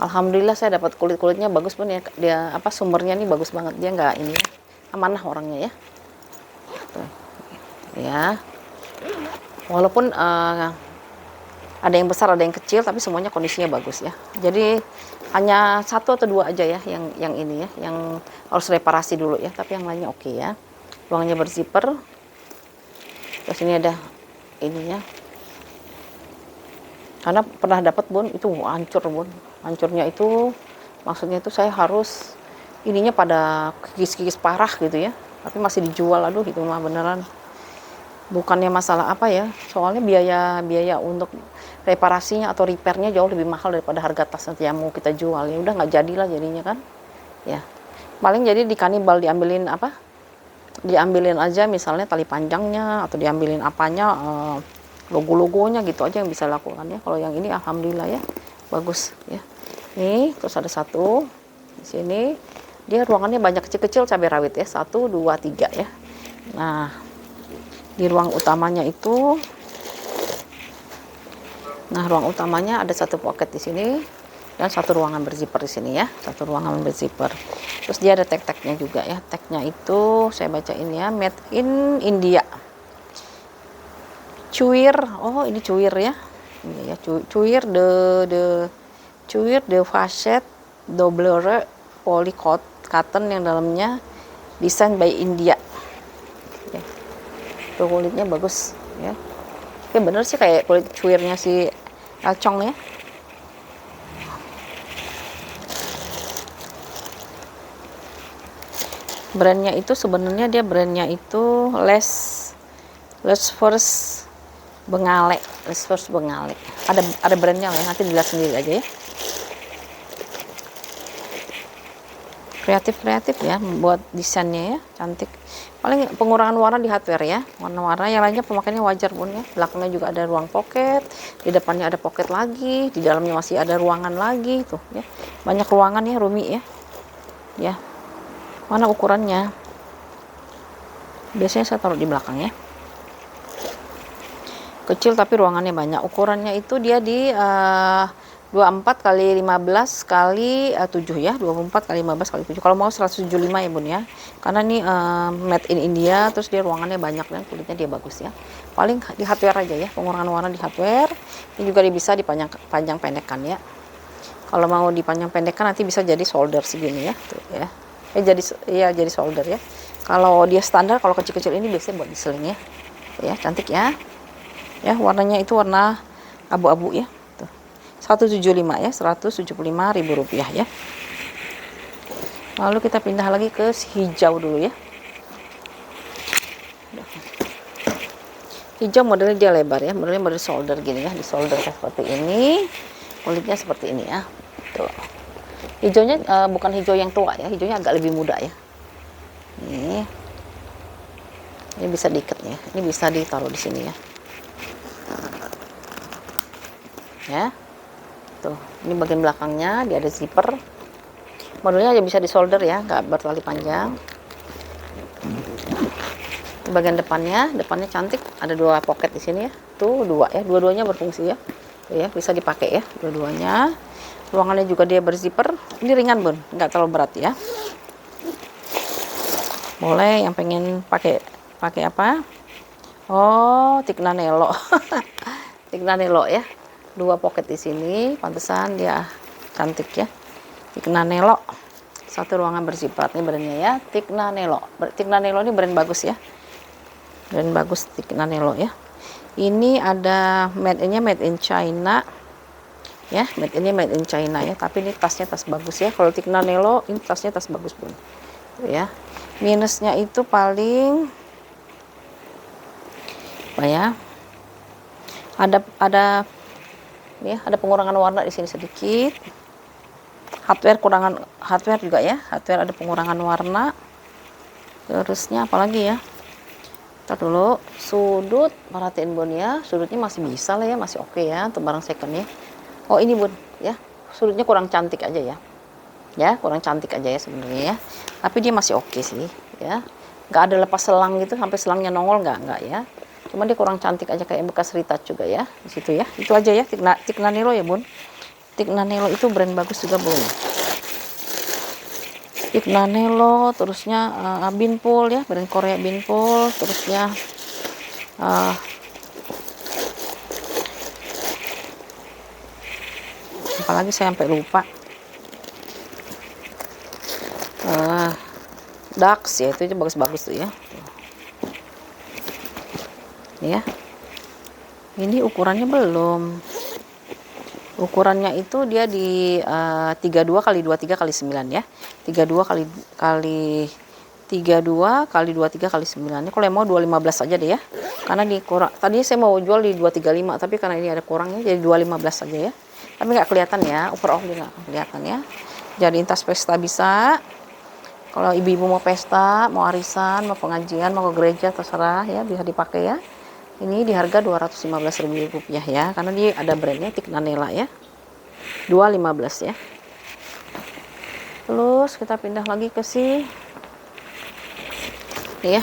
Alhamdulillah saya dapat kulitnya bagus pun ya. Dia sumbernya nih bagus banget. Dia nggak ini ya, amanah orangnya ya. Tuh. Ya. Walaupun ada yang besar, ada yang kecil, tapi semuanya kondisinya bagus ya. Jadi hanya 1 atau 2 aja ya yang ini ya, yang harus reparasi dulu ya. Tapi yang lainnya oke ya. Ruangnya berzipper. Terus ini ada ininya. Karena pernah dapat bun, itu hancur bun. Hancurnya itu maksudnya itu saya harus ininya pada kikis-kikis parah gitu ya. Tapi masih dijual, aduh itu mah beneran. Bukannya masalah apa ya, soalnya biaya untuk reparasinya atau repairnya jauh lebih mahal daripada harga tas nanti yang mau kita jual. Ya udah nggak jadilah jadinya kan ya, paling jadi di kanibal diambilin diambilin aja misalnya tali panjangnya atau diambilin apanya, logo-logonya gitu aja yang bisa lakukan ya. Kalau yang ini alhamdulillah ya bagus ya. Nih terus ada satu di sini, dia ruangannya banyak kecil-kecil cabai rawit ya, 1, 2, 3 ya. Nah di ruang utamanya itu, ruang utamanya ada 1 pocket di sini dan 1 ruangan berzipper di sini ya, 1 ruangan berzipper. Terus dia ada tag-tagnya juga ya. Tagnya itu saya bacain ya, made in India. Cuir, oh ini cuir ya. Ini ya cuir de facet double poly cotton yang dalamnya desain by India. Ya. Tuh kulitnya bagus ya. Oke, bener sih kayak kulit cuirnya si Elcong ya. Brandnya itu sebenarnya dia brandnya itu Les First Bengale. Les First Bengale. Ada brandnya ya, nanti dilihat sendiri aja ya. Kreatif ya buat desainnya ya, cantik. Paling pengurangan warna di hardware ya, warna-warna yang lainnya pemakaiannya wajar bun ya. Belakangnya juga ada ruang pocket, di depannya ada pocket lagi, di dalamnya masih ada ruangan lagi tuh ya. Banyak ruangan ya, Rumi ya. Ya. Mana ukurannya? Biasanya saya taruh di belakang ya. Kecil tapi ruangannya banyak. Ukurannya itu dia di 24 kali 15 kali 7 ya, 24 kali 15 kali 7. Kalau mau 175 ya bun ya, karena ini made in India, terus dia ruangannya banyak dan kulitnya dia bagus ya. Paling di hardware aja ya, pengurangan warna di hardware. Ini juga bisa dipanjang pendekkan ya. Kalau mau dipanjang pendekkan nanti bisa jadi solder segini ya, tuh ya. Jadi solder ya. Kalau dia standar, kalau kecil-kecil ini biasanya buat diseling ya. Ya cantik ya. Ya warnanya itu warna abu-abu ya. 175 ya, Rp175.000 ya. Lalu kita pindah lagi ke hijau dulu ya. Hijau modelnya dia lebar ya, modelnya model solder gini ya, di solder seperti ini. Kulitnya seperti ini ya. Tuh. Hijaunya bukan hijau yang tua ya, hijaunya agak lebih muda ya. Ini bisa diikat ya, ini bisa ditaruh di sini ya. Ya. Tuh, ini bagian belakangnya dia ada zipper. Modelnya aja bisa disolder ya, nggak bertali panjang. Bagian depannya cantik, ada 2 pocket di sini ya. Tuh 2 ya, dua-duanya berfungsi ya. Tuh ya, bisa dipakai ya, dua-duanya. Ruangannya juga dia berzipper. Ini ringan bun, nggak terlalu berat ya. Boleh yang pengen pakai apa? Oh, Tignanello. Tignanello ya. 2 pocket di sini, pantesan dia cantik ya. Tignanello Satu ruangan bersifat. Ini brandnya ya, Tignanello. Tignanello ini brand bagus ya. Brand bagus Tignanello ya. Ini ada made in China. Ya, made in China ya. Tapi ini tasnya tas bagus ya. Kalau Tignanello ini tasnya tas bagus pun. Ya. Minusnya itu paling apa ya? Ada pengurangan warna di sini sedikit. Hardware juga ya. Hardware ada pengurangan warna. Terusnya apalagi ya? Ntar dulu, sudut perhatiin bun ya. Sudutnya masih bisa lah ya, masih oke ya untuk barang second ya. Oh ini bun ya, sudutnya kurang cantik aja ya. Ya, kurang cantik aja ya sebenarnya ya. Tapi dia masih oke sih ya. Nggak ada lepas selang gitu, sampai selangnya nongol nggak ya. Cuma dia kurang cantik aja kayak bekas retouch juga ya di situ ya. Itu aja ya, Tignanello ya bun. Tignanello itu brand bagus juga bun. Tignanello, terusnya Binpool ya, brand Korea Binpool, terusnya apalagi saya sampai lupa. Dax ya, itu bagus-bagus tuh ya. Ya. Ini ukurannya belum. Ukurannya itu dia di 32 kali 23 kali 9 ya. 32 kali 32 kali 23 kali 9. Ini kalau yang mau 215 aja deh ya. Karena di kurang. Tadi saya mau jual di 235, tapi karena ini ada kurangnya jadi 215 aja ya. Tapi nggak kelihatan ya, overall juga nggak kelihatan ya. Jadi tas pesta bisa. Kalau ibu-ibu mau pesta, mau arisan, mau pengajian, mau ke gereja terserah ya, bisa dipakai ya. Ini di harga Rp215.000 ya, karena dia ada brandnya Tignanello ya. 215 ya. Terus kita pindah lagi ke ya.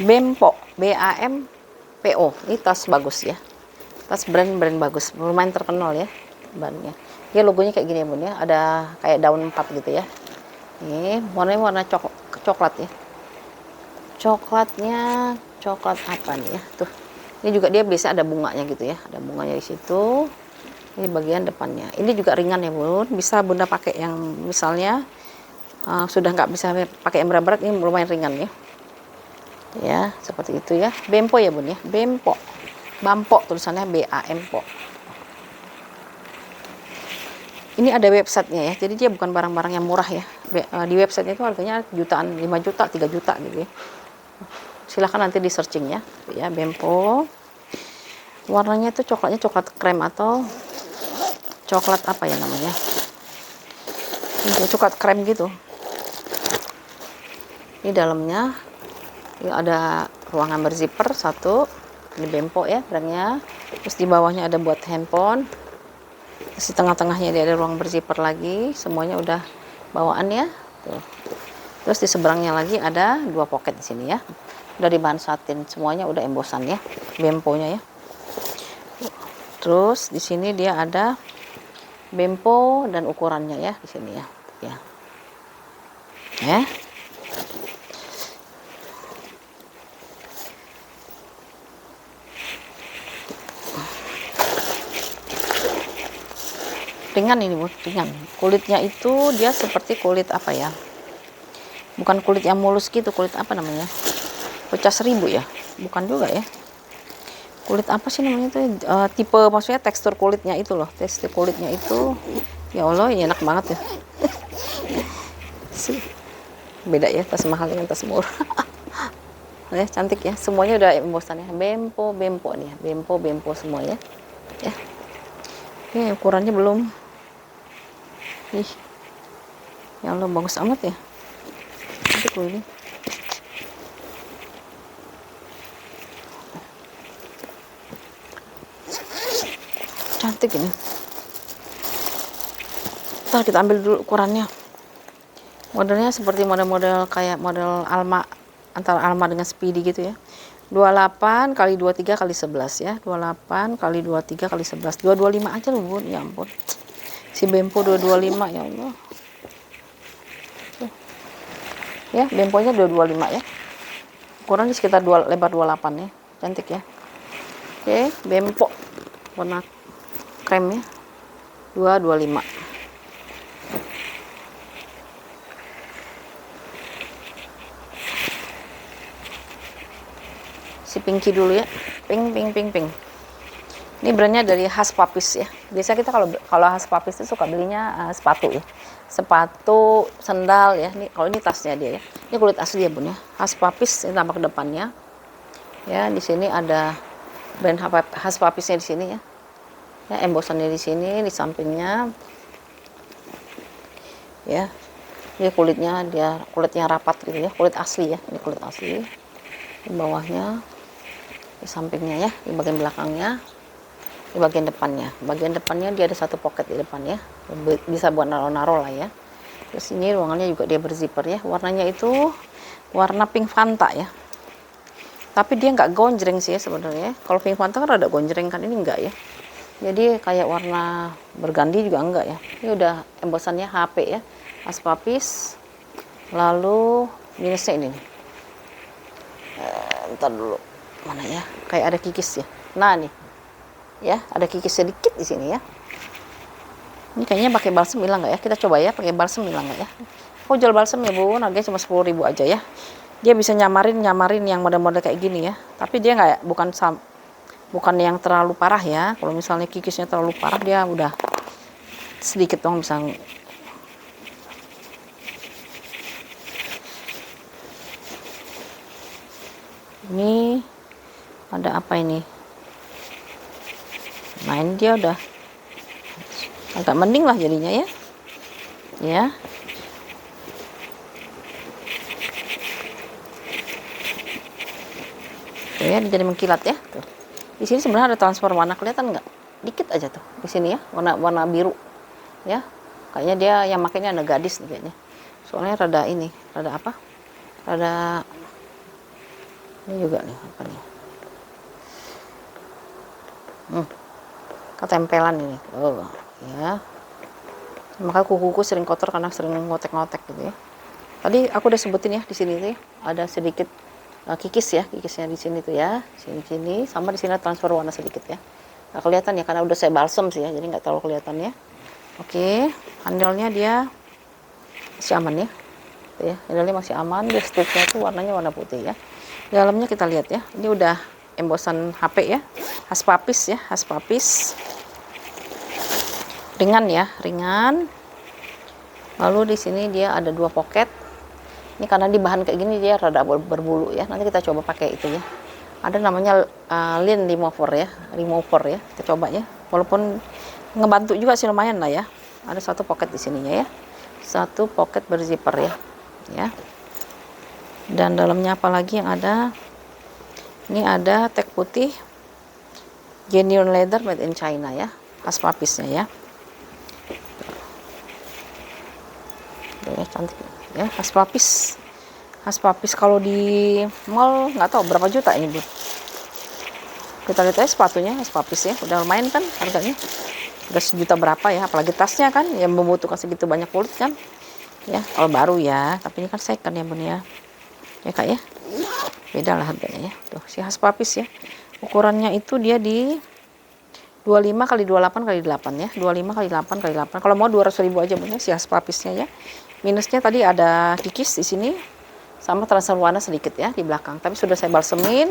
Bempo, BAMPO. Ini tas bagus ya. Tas brand bagus, lumayan terkenal ya bannya. Dia logonya kayak gini ya bun ya, ada kayak daun 4 gitu ya. Ini warnanya warna coklat ya. Coklatnya coklat apa nih ya tuh. Ini juga dia biasa ada bunganya gitu ya, ada bunganya di situ. Ini bagian depannya. Ini juga ringan ya bun, bisa bunda pakai yang misalnya sudah nggak bisa pakai yang berat-berat, ini lumayan ringan ya. Ya seperti itu ya. Bempo ya bun ya, Bempo. Bampo tulisannya BAMPO. Ini ada websitenya ya, jadi dia bukan barang-barang yang murah ya. Di websitenya itu harganya jutaan, 5 juta, 3 juta gitu ya. Silahkan nanti di searching ya, Bempo. Warnanya itu coklatnya coklat krem atau coklat apa ya namanya? Ini coklat krem gitu. Ini dalamnya ini ada ruangan berzipper satu. Ini Bempo ya brandnya. Terus di bawahnya ada buat handphone. Terus di tengah-tengahnya dia ada ruang berzipper lagi. Semuanya udah bawaan ya. Tuh. Terus di seberangnya lagi ada 2 pocket di sini ya. Udah di bahan satin, semuanya udah embosan ya, Bempo-nya ya. Terus di sini dia ada Bempo dan ukurannya ya di sini ya. Ya. Ringan ini bun, ringan. Kulitnya itu dia seperti kulit apa ya? Bukan kulit yang mulus gitu, kulit apa namanya? Pecah 1000 ya? Bukan juga ya. Kulit apa sih namanya tuh? Tipe maksudnya tekstur kulitnya itu loh. Tekstur kulitnya itu ya Allah, ini enak banget ya. Beda ya tas mahal dengan tas murah. Ya, cantik ya. Semuanya udah embosan ya. Bempo nih ya. Bempo semua ya. Ya. Ini ukurannya belum. Ih. Ya Allah, bagus amat ya. Cantik loh ini. Cantik ini. Ntar kita ambil dulu ukurannya. Modelnya seperti model-model kayak model Alma, antara Alma dengan Speedy gitu ya. 28 kali 23 kali 11 ya. 28 kali 23 kali 11. 225 aja loh bun, ya ampun. Si Bempo 225 ya Allah. Ya, Bemponya 225 ya. Ukurannya sekitar lebar 28 ya. Cantik ya. Oke, Bempo warna krem ya. 225. pinky dulu ya. Pink. Ini brandnya dari Hush Puppies ya. Biasa kita kalau Hush Puppies itu suka belinya sepatu ya. Sepatu, sandal ya. Ini kalau ini tasnya dia ya. Ini kulit asli ya, Bun ya. Hush Puppies, ini tampak depannya. Ya, di sini ada brand Hush Puppies-nya di sini ya. Ya, embosannya di sini, di sampingnya. Ya. Ini kulitnya rapat gitu ya, kulit asli ya. Ini kulit asli. Di bawahnya, di sampingnya ya, di bagian belakangnya, di bagian depannya. Bagian depannya dia ada satu pocket di depan ya, bisa buat naro-naro lah ya. Terus ini ruangannya juga dia berzipper ya, warnanya itu warna pink Fanta ya. Tapi dia nggak gonjreng sih ya sebenarnya. Kalau pink Fanta kan ada gonjreng kan, ini enggak ya. Jadi kayak warna berganti juga enggak ya. Ini udah embosannya HP ya, Hush Puppies. Lalu minusnya ini nih. Ntar dulu, mana ya? Kayak ada kikis ya. Nah nih, ya ada kikis sedikit di sini ya. Ini kayaknya pakai balsam hilang nggak ya? Kita coba ya, pakai balsam hilang nggak ya? Aku jual balsam ya Bun, harganya cuma 10.000 aja ya. Dia bisa nyamarin yang model-model kayak gini ya. Tapi dia nggak, bukan yang terlalu parah ya. Kalau misalnya kikisnya terlalu parah, dia udah sedikit dong bisa. Ini ada apa ini? Nah ini dia udah agak mending lah jadinya ya. Ya. Tuh ya, jadi mengkilat ya. Tuh. Di sini sebenarnya ada transfer warna, kelihatan nggak? Dikit aja tuh di sini ya, warna biru. Ya. Kayaknya dia yang makainya ada gadis nih kayaknya. Soalnya rada ini, rada apa? Rada ini juga nih apa nih? Ketempelan ini. Oh, ya. Maka kuku sering kotor karena sering ngotek-ngotek gitu ya. Tadi aku udah sebutin ya di sini tuh ya, ada sedikit kikis ya, kikisnya di sini tuh ya, sini sama di sini transfer warna sedikit ya. Nggak kelihatan ya karena udah saya balsam sih ya, jadi nggak terlalu kelihatan ya. Oke, handle-nya dia masih aman ya. Tuh ya, handle-nya masih aman, dia stripnya tuh warnanya warna putih ya. Dalamnya kita lihat ya, ini udah embosan HP ya, Hush Puppies ya, Hush Puppies. Ringan ya, ringan. Lalu di sini dia ada 2 pocket. Ini karena di bahan kayak gini dia rada berbulu ya. Nanti kita coba pakai itu ya. Ada namanya lint remover ya, Kita coba ya. Walaupun ngebantu juga sih lumayan lah ya. Ada 1 pocket di sininya ya. 1 pocket berzipper ya. Ya. Dan dalamnya apa lagi yang ada? Ini ada tag putih genuine leather made in China ya, Hush Puppies-nya ya. Ya cantik ya, Hush Puppies kalau di mall nggak tahu berapa juta ini Bu. Kita lihat aja sepatunya Hush Puppies ya, udah lumayan kan harganya, udah sejuta berapa ya, apalagi tasnya kan yang membutuhkan segitu banyak kulit kan ya, kalau baru ya, tapi ini kan second ya Bun ya. Ya Kak ya, beda lah harganya ya. Tuh si Hush Puppies ya, ukurannya itu dia di 25 x 28 x 8 ya, 25 x 8 x 8. Kalau mau 200.000 aja Bun ya si Hush Puppies-nya ya. Minusnya tadi ada kikis di sini sama transfer warna sedikit ya di belakang, tapi sudah saya balsemin,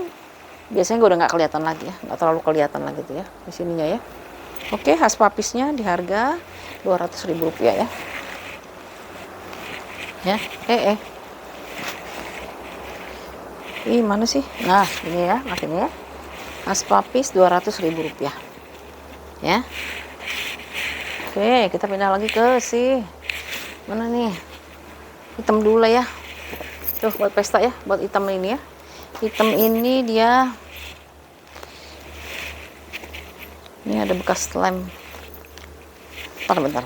biasanya gue udah nggak kelihatan lagi ya, nggak terlalu kelihatan lagi tuh ya di sininya ya. Oke, Hush Puppies-nya di harga 200.000 rupiah ya. Ya, mana sih? Nah, ini ya, makanya ya. Hush Puppies 200.000 rupiah. Ya. Oke, kita pindah lagi ke si mana nih? Hitam dulu lah ya. Tuh buat pesta ya, buat hitam ini ya. Hitam ini dia ini ada bekas lem. Bentar.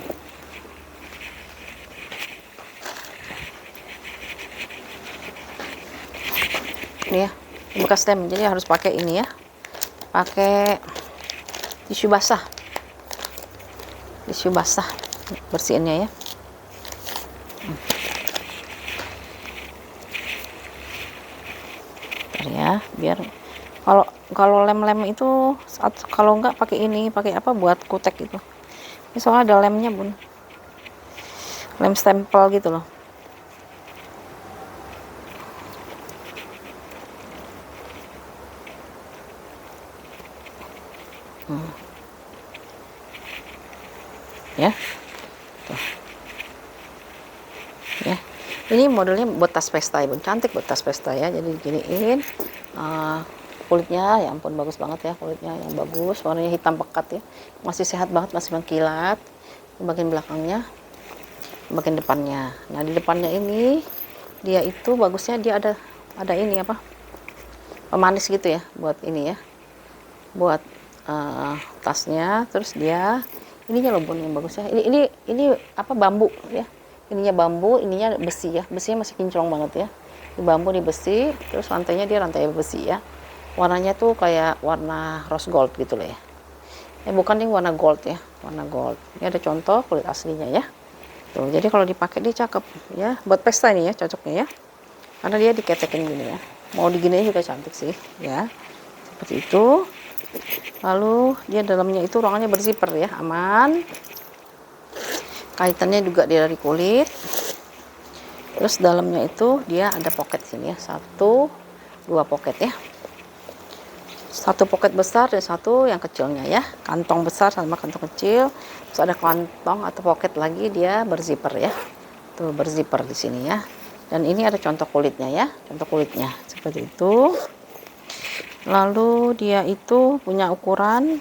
Ini ya, bekas lem, jadi harus pakai ini ya, pakai tisu basah bersihinnya ya. Bentar ya, biar kalau lem itu kalau enggak pakai ini, pakai apa buat kutek itu. Ini soalnya ada lemnya Bun, lem stempel gitu loh. Ya, tuh. Ya, ini modelnya buat tas pesta ya bun, cantik buat tas pesta ya. Jadi diginiin, kulitnya ya ampun bagus banget ya, kulitnya yang bagus, warnanya hitam pekat ya, masih sehat banget, masih mengkilat. Bagian belakangnya, bagian depannya. Nah di depannya ini dia itu bagusnya dia ada ini apa, pemanis gitu ya, buat ini ya, buat tasnya. Terus dia ininya loh bun yang bagusnya, ini apa, bambu ya, ininya bambu, ininya besi ya, besinya masih kinclong banget ya. Di bambu, di besi, terus lantainya dia lantai besi ya. Warnanya tuh kayak warna rose gold gitu loh ya. Bukan, ini warna gold ya, warna gold. Ini ada contoh kulit aslinya ya. Tuh, jadi kalau dipakai dia cakep ya, buat pesta ini ya cocoknya ya. Karena dia diketekin gini ya. Mau diginiin juga cantik sih ya. Seperti itu. Lalu dia dalamnya itu ruangannya berzipper ya, aman. Kaitannya juga dia dari kulit. Terus dalamnya itu dia ada pocket sini ya, 1-2 pocket ya. 1 pocket besar dan 1 yang kecilnya ya, kantong besar sama kantong kecil. Terus ada kantong atau pocket lagi, dia berzipper ya. Tuh berzipper di sini ya. Dan ini ada contoh kulitnya ya, contoh kulitnya seperti itu. Lalu dia itu punya ukuran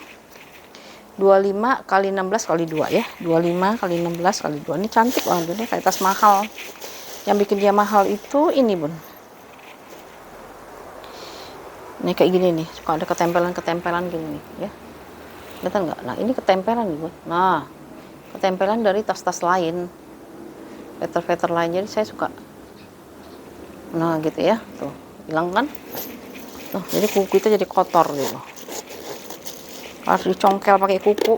25 x 16 x 2 ya, 25 x 16 x 2. Ini cantik banget, ini kayak tas mahal. Yang bikin dia mahal itu ini bun, ini kayak gini nih, suka ada ketempelan gini nih ya, kelihatan nggak? Nah ini ketempelan nih bun, nah ketempelan dari tas-tas lain, veter-veter lain, jadi saya suka, nah gitu ya, tuh hilang kan, tuh jadi kuku itu jadi kotor gitu, harus dicongkel pakai kuku.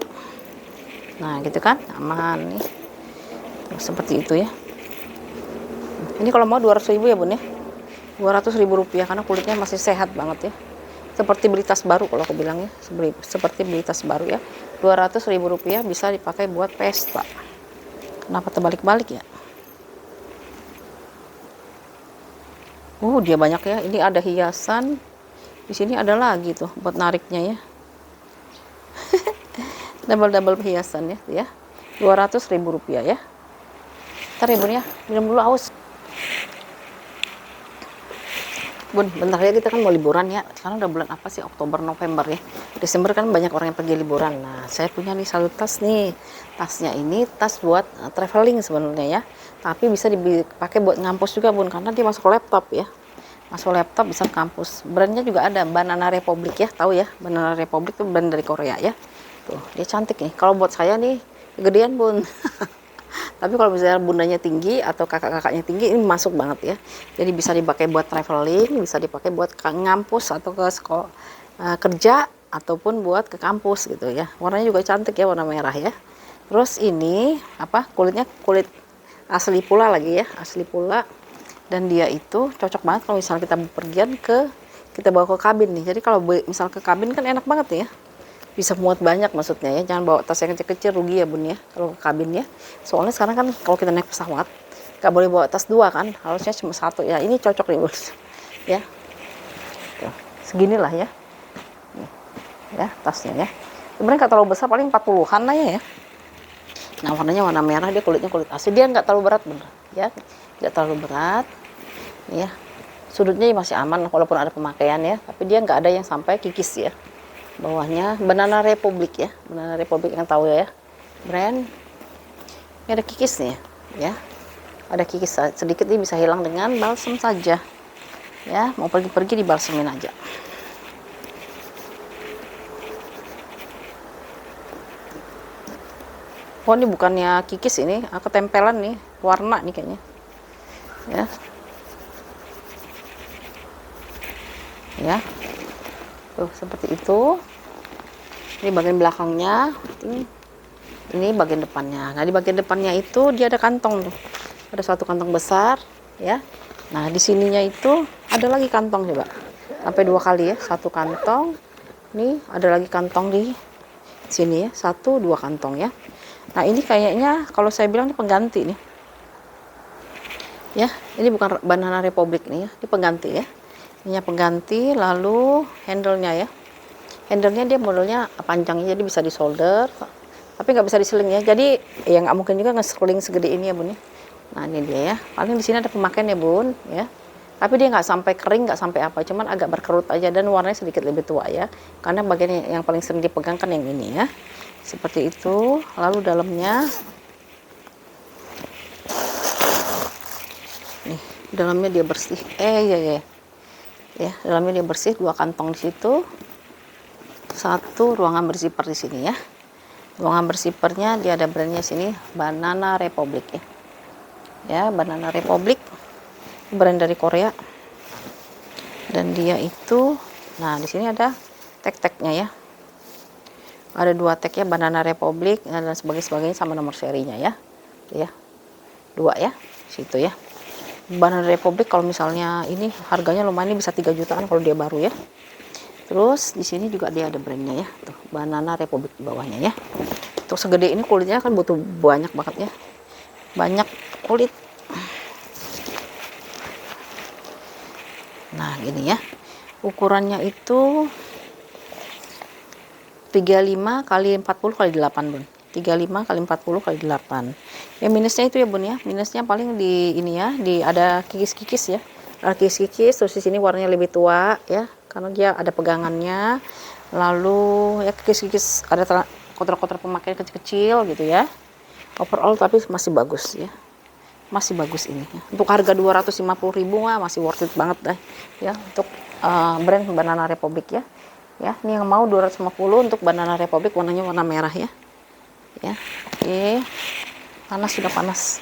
Nah gitu kan, aman nih, tuh, seperti itu ya. Ini kalau mau 200.000 ya bun ya, 200.000 rupiah, karena kulitnya masih sehat banget ya, seperti beli tas baru kalau aku bilang ya, seperti beli tas baru ya. 200.000 rupiah bisa dipakai buat pesta. Kenapa terbalik-balik ya? Dia banyak ya, ini ada hiasan, di sini ada lagi tuh buat nariknya ya. Double hiasan ya, 200.000 rupiah ya. Ntar ya bun ya, minum dulu aus. Bun, bentar ya, kita kan mau liburan ya. Sekarang udah bulan apa sih? Oktober, November ya. Desember kan banyak orang yang pergi liburan. Nah, saya punya nih satu tas nih. Tasnya ini tas buat traveling sebenarnya ya. Tapi bisa dipakai buat ngampus juga bun, karena dia masuk laptop ya. Masuk laptop bisa kampus. Brandnya juga ada, Banana Republic ya. Tahu ya, Banana Republic itu brand dari Korea ya. Tuh, dia cantik nih. Kalau buat saya nih, kegedean bun. Tapi kalau misalnya bundanya tinggi atau kakak-kakaknya tinggi, ini masuk banget ya. Jadi bisa dipakai buat traveling, bisa dipakai buat ngampus atau ke sekolah, kerja, ataupun buat ke kampus gitu ya. Warnanya juga cantik ya, warna merah ya. Terus ini apa, kulitnya kulit asli pula lagi ya, asli pula. Dan dia itu cocok banget kalau misalnya kita bepergian kita bawa ke kabin nih. Jadi kalau misal ke kabin kan enak banget ya, bisa muat banyak maksudnya ya, jangan bawa tas yang kecil-kecil, rugi ya bun ya kalau ke kabin ya. Soalnya sekarang kan kalau kita naik pesawat nggak boleh bawa tas 2 kan, harusnya cuma 1 ya. Ini cocok nih bos ya. Tuh, seginilah ya, ya tasnya ya. Sebenarnya nggak terlalu besar, paling 40-an lah ya. Nah warnanya warna merah, dia kulitnya kulit asli, dia nggak terlalu berat bener ya, nggak terlalu berat ya. Sudutnya masih aman walaupun ada pemakaian ya, tapi dia nggak ada yang sampai kikis ya. Bawahnya Banana Republic ya, Banana Republic yang tahu ya, brand. Ini ada kikisnya ya, ada kikis sedikit, ini bisa hilang dengan balsam saja ya. Mau pergi-pergi dibalsemin aja. Ini bukannya kikis, ini ketempelan nih, warna nih kayaknya ya. Ya, tuh seperti itu. Ini bagian belakangnya, ini bagian depannya. Nah di bagian depannya itu dia ada kantong tuh, ada 1 kantong besar ya. Nah di sininya itu ada lagi kantong, coba sampai 2 kali ya, 1 kantong. Nih ada lagi kantong di sini ya, 1-2 kantong ya. Nah ini kayaknya kalau saya bilang ini pengganti nih ya. Ini bukan Banana Republic nih ya, ini pengganti ya. Ini pengganti. Lalu handle-nya ya, Handle-nya dia modelnya panjangnya, jadi bisa di solder, tapi nggak bisa diseling ya. Jadi ya nggak mungkin juga nge-scrolling segede ini ya bun ya. Nah ini dia ya. Paling di sini ada pemakaian ya bun ya. Tapi dia nggak sampai kering, nggak sampai apa, cuman agak berkerut aja dan warnanya sedikit lebih tua ya. Karena bagian yang paling sering dipegang kan yang ini ya. Seperti itu. Lalu dalamnya, nih dalamnya dia bersih. Ya, dalamnya dia bersih, 2 kantong di situ. 1 ruangan berzipper di sini ya. Ruangan berzippernya dia ada brandnya sini, Banana Republic ya. Ya, Banana Republic, brand dari Korea. Dan dia itu, nah di sini ada tag-tagnya ya. Ada 2 tag ya, Banana Republic dan sebagainya sama nomor serinya ya. Ya. 2 ya, situ ya. Banana Republic kalau misalnya ini harganya lumayan, ini bisa 3 jutaan kalau dia baru ya. Terus di sini juga dia ada brandnya ya, tuh Banana Republic di bawahnya ya. Untuk segede ini kulitnya kan butuh banyak banget ya, banyak kulit. Nah gini ya, ukurannya itu 35 kali 40 kali 8 bun, 35 kali 40 kali 8. Ya minusnya itu ya bun ya, minusnya paling di ini ya, di ada kikis-kikis ya, ada kikis-kikis. Terus di sini warnanya lebih tua ya, karena dia ada pegangannya. Lalu ya kikis-kikis, ada kotor-kotor pemakaian kecil-kecil gitu ya. Overall tapi masih bagus ya, masih bagus ini ya. Untuk harga 250.000 mah masih worth it banget dah ya, untuk brand Banana Republic ya. Ya, ini yang mau 250 untuk Banana Republic, warnanya warna merah ya. Ya, oke. Panas, sudah panas.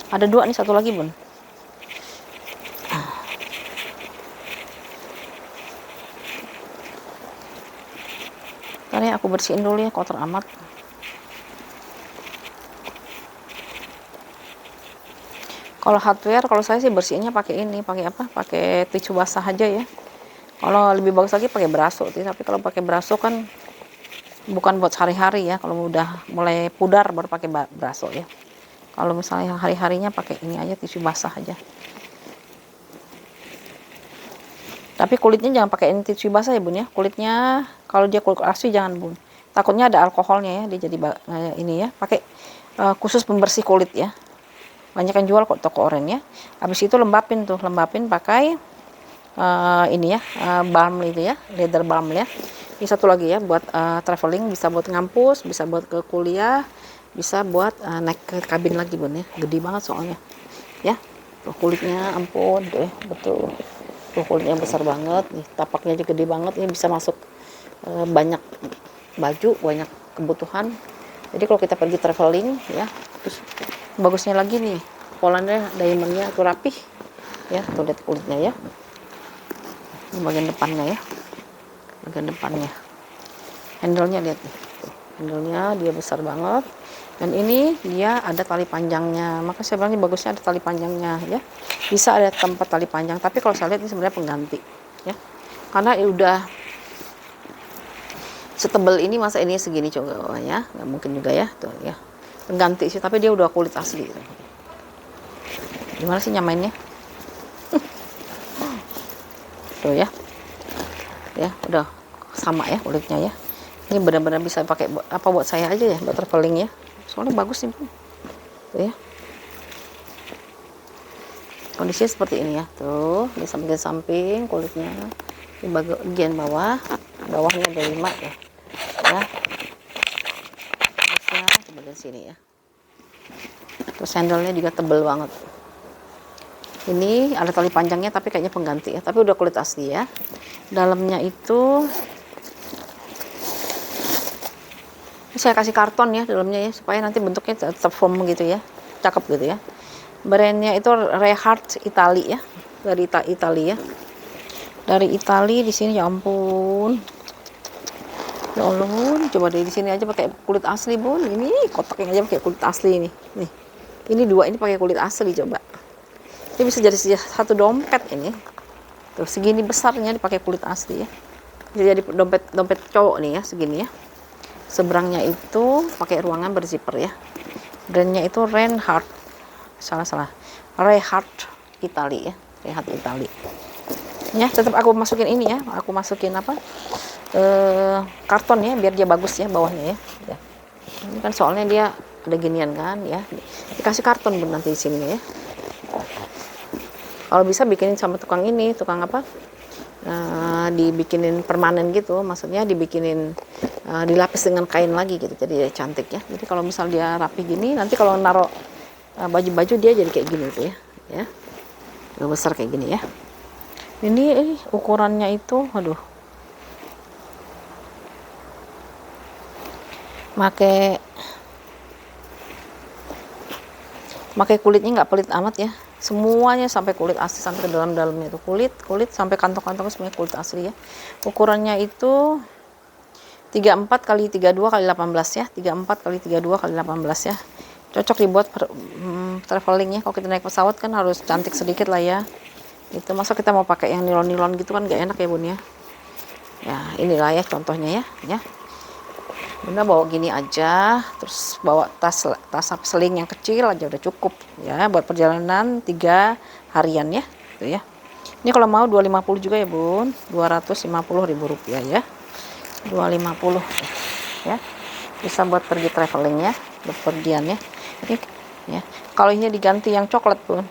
Ada 2 nih, satu lagi bun. Ntar ya aku bersihin dulu ya, kotor amat. Kalau hardware, kalau saya sih bersihinnya pakai ini, pakai apa? Pakai tisu basah aja ya. Kalau lebih bagus lagi pakai braso, tapi kalau pakai braso kan bukan buat sehari-hari ya. Kalau udah mulai pudar baru pakai braso ya. Kalau misalnya hari-harinya pakai ini aja, tisu basah aja. Tapi kulitnya jangan pakai ini tisu basah ya bun ya. Kulitnya kalau dia kulit asli jangan bun. Takutnya ada alkoholnya ya, dia jadi ini ya. Pakai khusus pembersih kulit ya. Banyak yang jual kok toko oranye ya. Habis itu lembapin pakai ini ya, balm itu ya, leather balm ya. Ini satu lagi ya, buat traveling, bisa buat ngampus, bisa buat ke kuliah, bisa buat naik ke kabin lagi bun ya. Gede banget soalnya ya. Tuh kulitnya ampun tuh ya, betul. Tuh kulitnya besar banget nih, tapaknya aja gede banget. Ini bisa masuk banyak baju, banyak kebutuhan. Jadi kalau kita pergi traveling ya, terus bagusnya lagi nih, polanya diamondnya tuh rapih ya. Tuh lihat kulitnya ya, ini bagian depannya ya, bagian depannya. Handle-nya lihat nih, handle-nya dia besar banget. Dan ini dia ada tali panjangnya, maka saya bilang ini bagusnya ada tali panjangnya ya. Bisa ada tempat tali panjang, tapi kalau saya lihat ini sebenarnya pengganti ya, karena udah setebel ini, masa ini segini coba ya, nggak mungkin juga ya. Tuh ya, pengganti sih, tapi dia udah kulit asli. Gimana sih nyamainnya? Tuh ya, ya udah sama ya kulitnya ya. Ini benar-benar bisa pakai apa buat saya aja ya, buat traveling ya. Soalnya bagus nih. Tuh ya. Kondisinya seperti ini ya. Tuh, di samping kulitnya. Di bagian bawah, bawahnya ada 5 ya. Ya. Terusnya di bagian sini ya. Terus handle-nya juga tebel banget. Ini ada tali panjangnya tapi kayaknya pengganti ya, tapi udah kulit asli ya. Dalamnya itu saya kasih karton ya dalamnya ya, supaya nanti bentuknya tetap foam gitu ya, cakep gitu ya. Brandnya itu Rehart Italy ya, dari Italia ya. Dari Italia di sini ya ampun. Ya Allah, coba dari di sini aja pakai kulit asli bun. Ini kotaknya aja pakai kulit asli ini. Nih, ini 2 ini pakai kulit asli coba. Ini bisa jadi satu dompet ini. Tuh segini besarnya dipakai kulit asli ya. Bisa jadi dompet cowok nih ya, segini ya. Seberangnya itu pakai ruangan berzipper ya. Brandnya itu Reinhardt, Reinhardt Italia ya. lihat di tali ya. Tetap aku masukin ini ya, aku masukin apa, karton ya, biar dia bagus ya bawahnya ya. Ya. Ini kan soalnya dia ada ginian kan ya, dikasih karton Bun nanti di sini ya. Kalau bisa bikinin sama tukang ini, tukang apa, dibikinin permanen gitu, maksudnya dibikinin dilapis dengan kain lagi gitu, jadi cantik ya. Jadi kalau misal dia rapi gini, nanti kalau naruh baju-baju dia jadi kayak gini tuh ya, ya besar kayak gini ya. Ini ukurannya itu, aduh, pakai kulitnya nggak pelit amat ya, semuanya sampai kulit asli, sampai ke dalam-dalamnya itu kulit sampai kantong-kantongnya semuanya kulit asli ya. Ukurannya itu 34 kali 32 kali 18 ya, 34 kali 32 kali 18 ya. Cocok dibuat traveling ya. Kalau kita naik pesawat kan harus cantik sedikit lah ya. Itu masa kita mau pakai yang nilon-nilon gitu kan gak enak ya Bun ya. Ya inilah ya contohnya ya. Bunda bawa gini aja, terus bawa tas seling yang kecil aja udah cukup ya buat perjalanan 3 harian ya. Gitu ya. Ini kalau mau 250 juga ya Bun, Rp250.000 ya. 250 ya. Bisa buat pergi traveling ya, bepergian ya. Ini ya. Kalau ini diganti yang coklat Bun.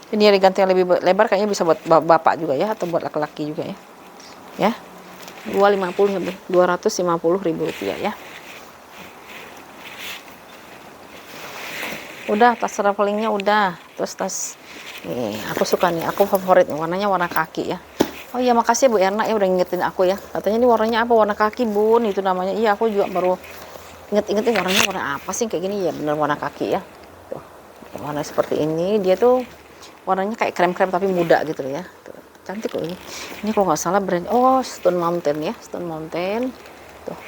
Ini diganti yang lebih lebar, kayaknya bisa buat bapak juga ya, atau buat laki-laki juga ya. Ya. 250 ya Bun, Rp250.000 ya. Udah, tas travelingnya udah. Terus tas nih, aku suka nih, aku favorit warnanya warna kaki ya. Oh iya, makasih Bu Erna ya udah ngingetin aku ya. Katanya ini warnanya apa? Warna kaki Bun, itu namanya. Iya, aku juga baru inget-ingetin warnanya warna apa sih kayak gini ya, bener warna kaki ya. Tuh, warna seperti ini, dia tuh warnanya kayak krem-krem tapi muda gitu ya. Tuh, cantik loh ini. Ini kalau nggak salah brand, Stone Mountain ya, Stone Mountain. Tuh.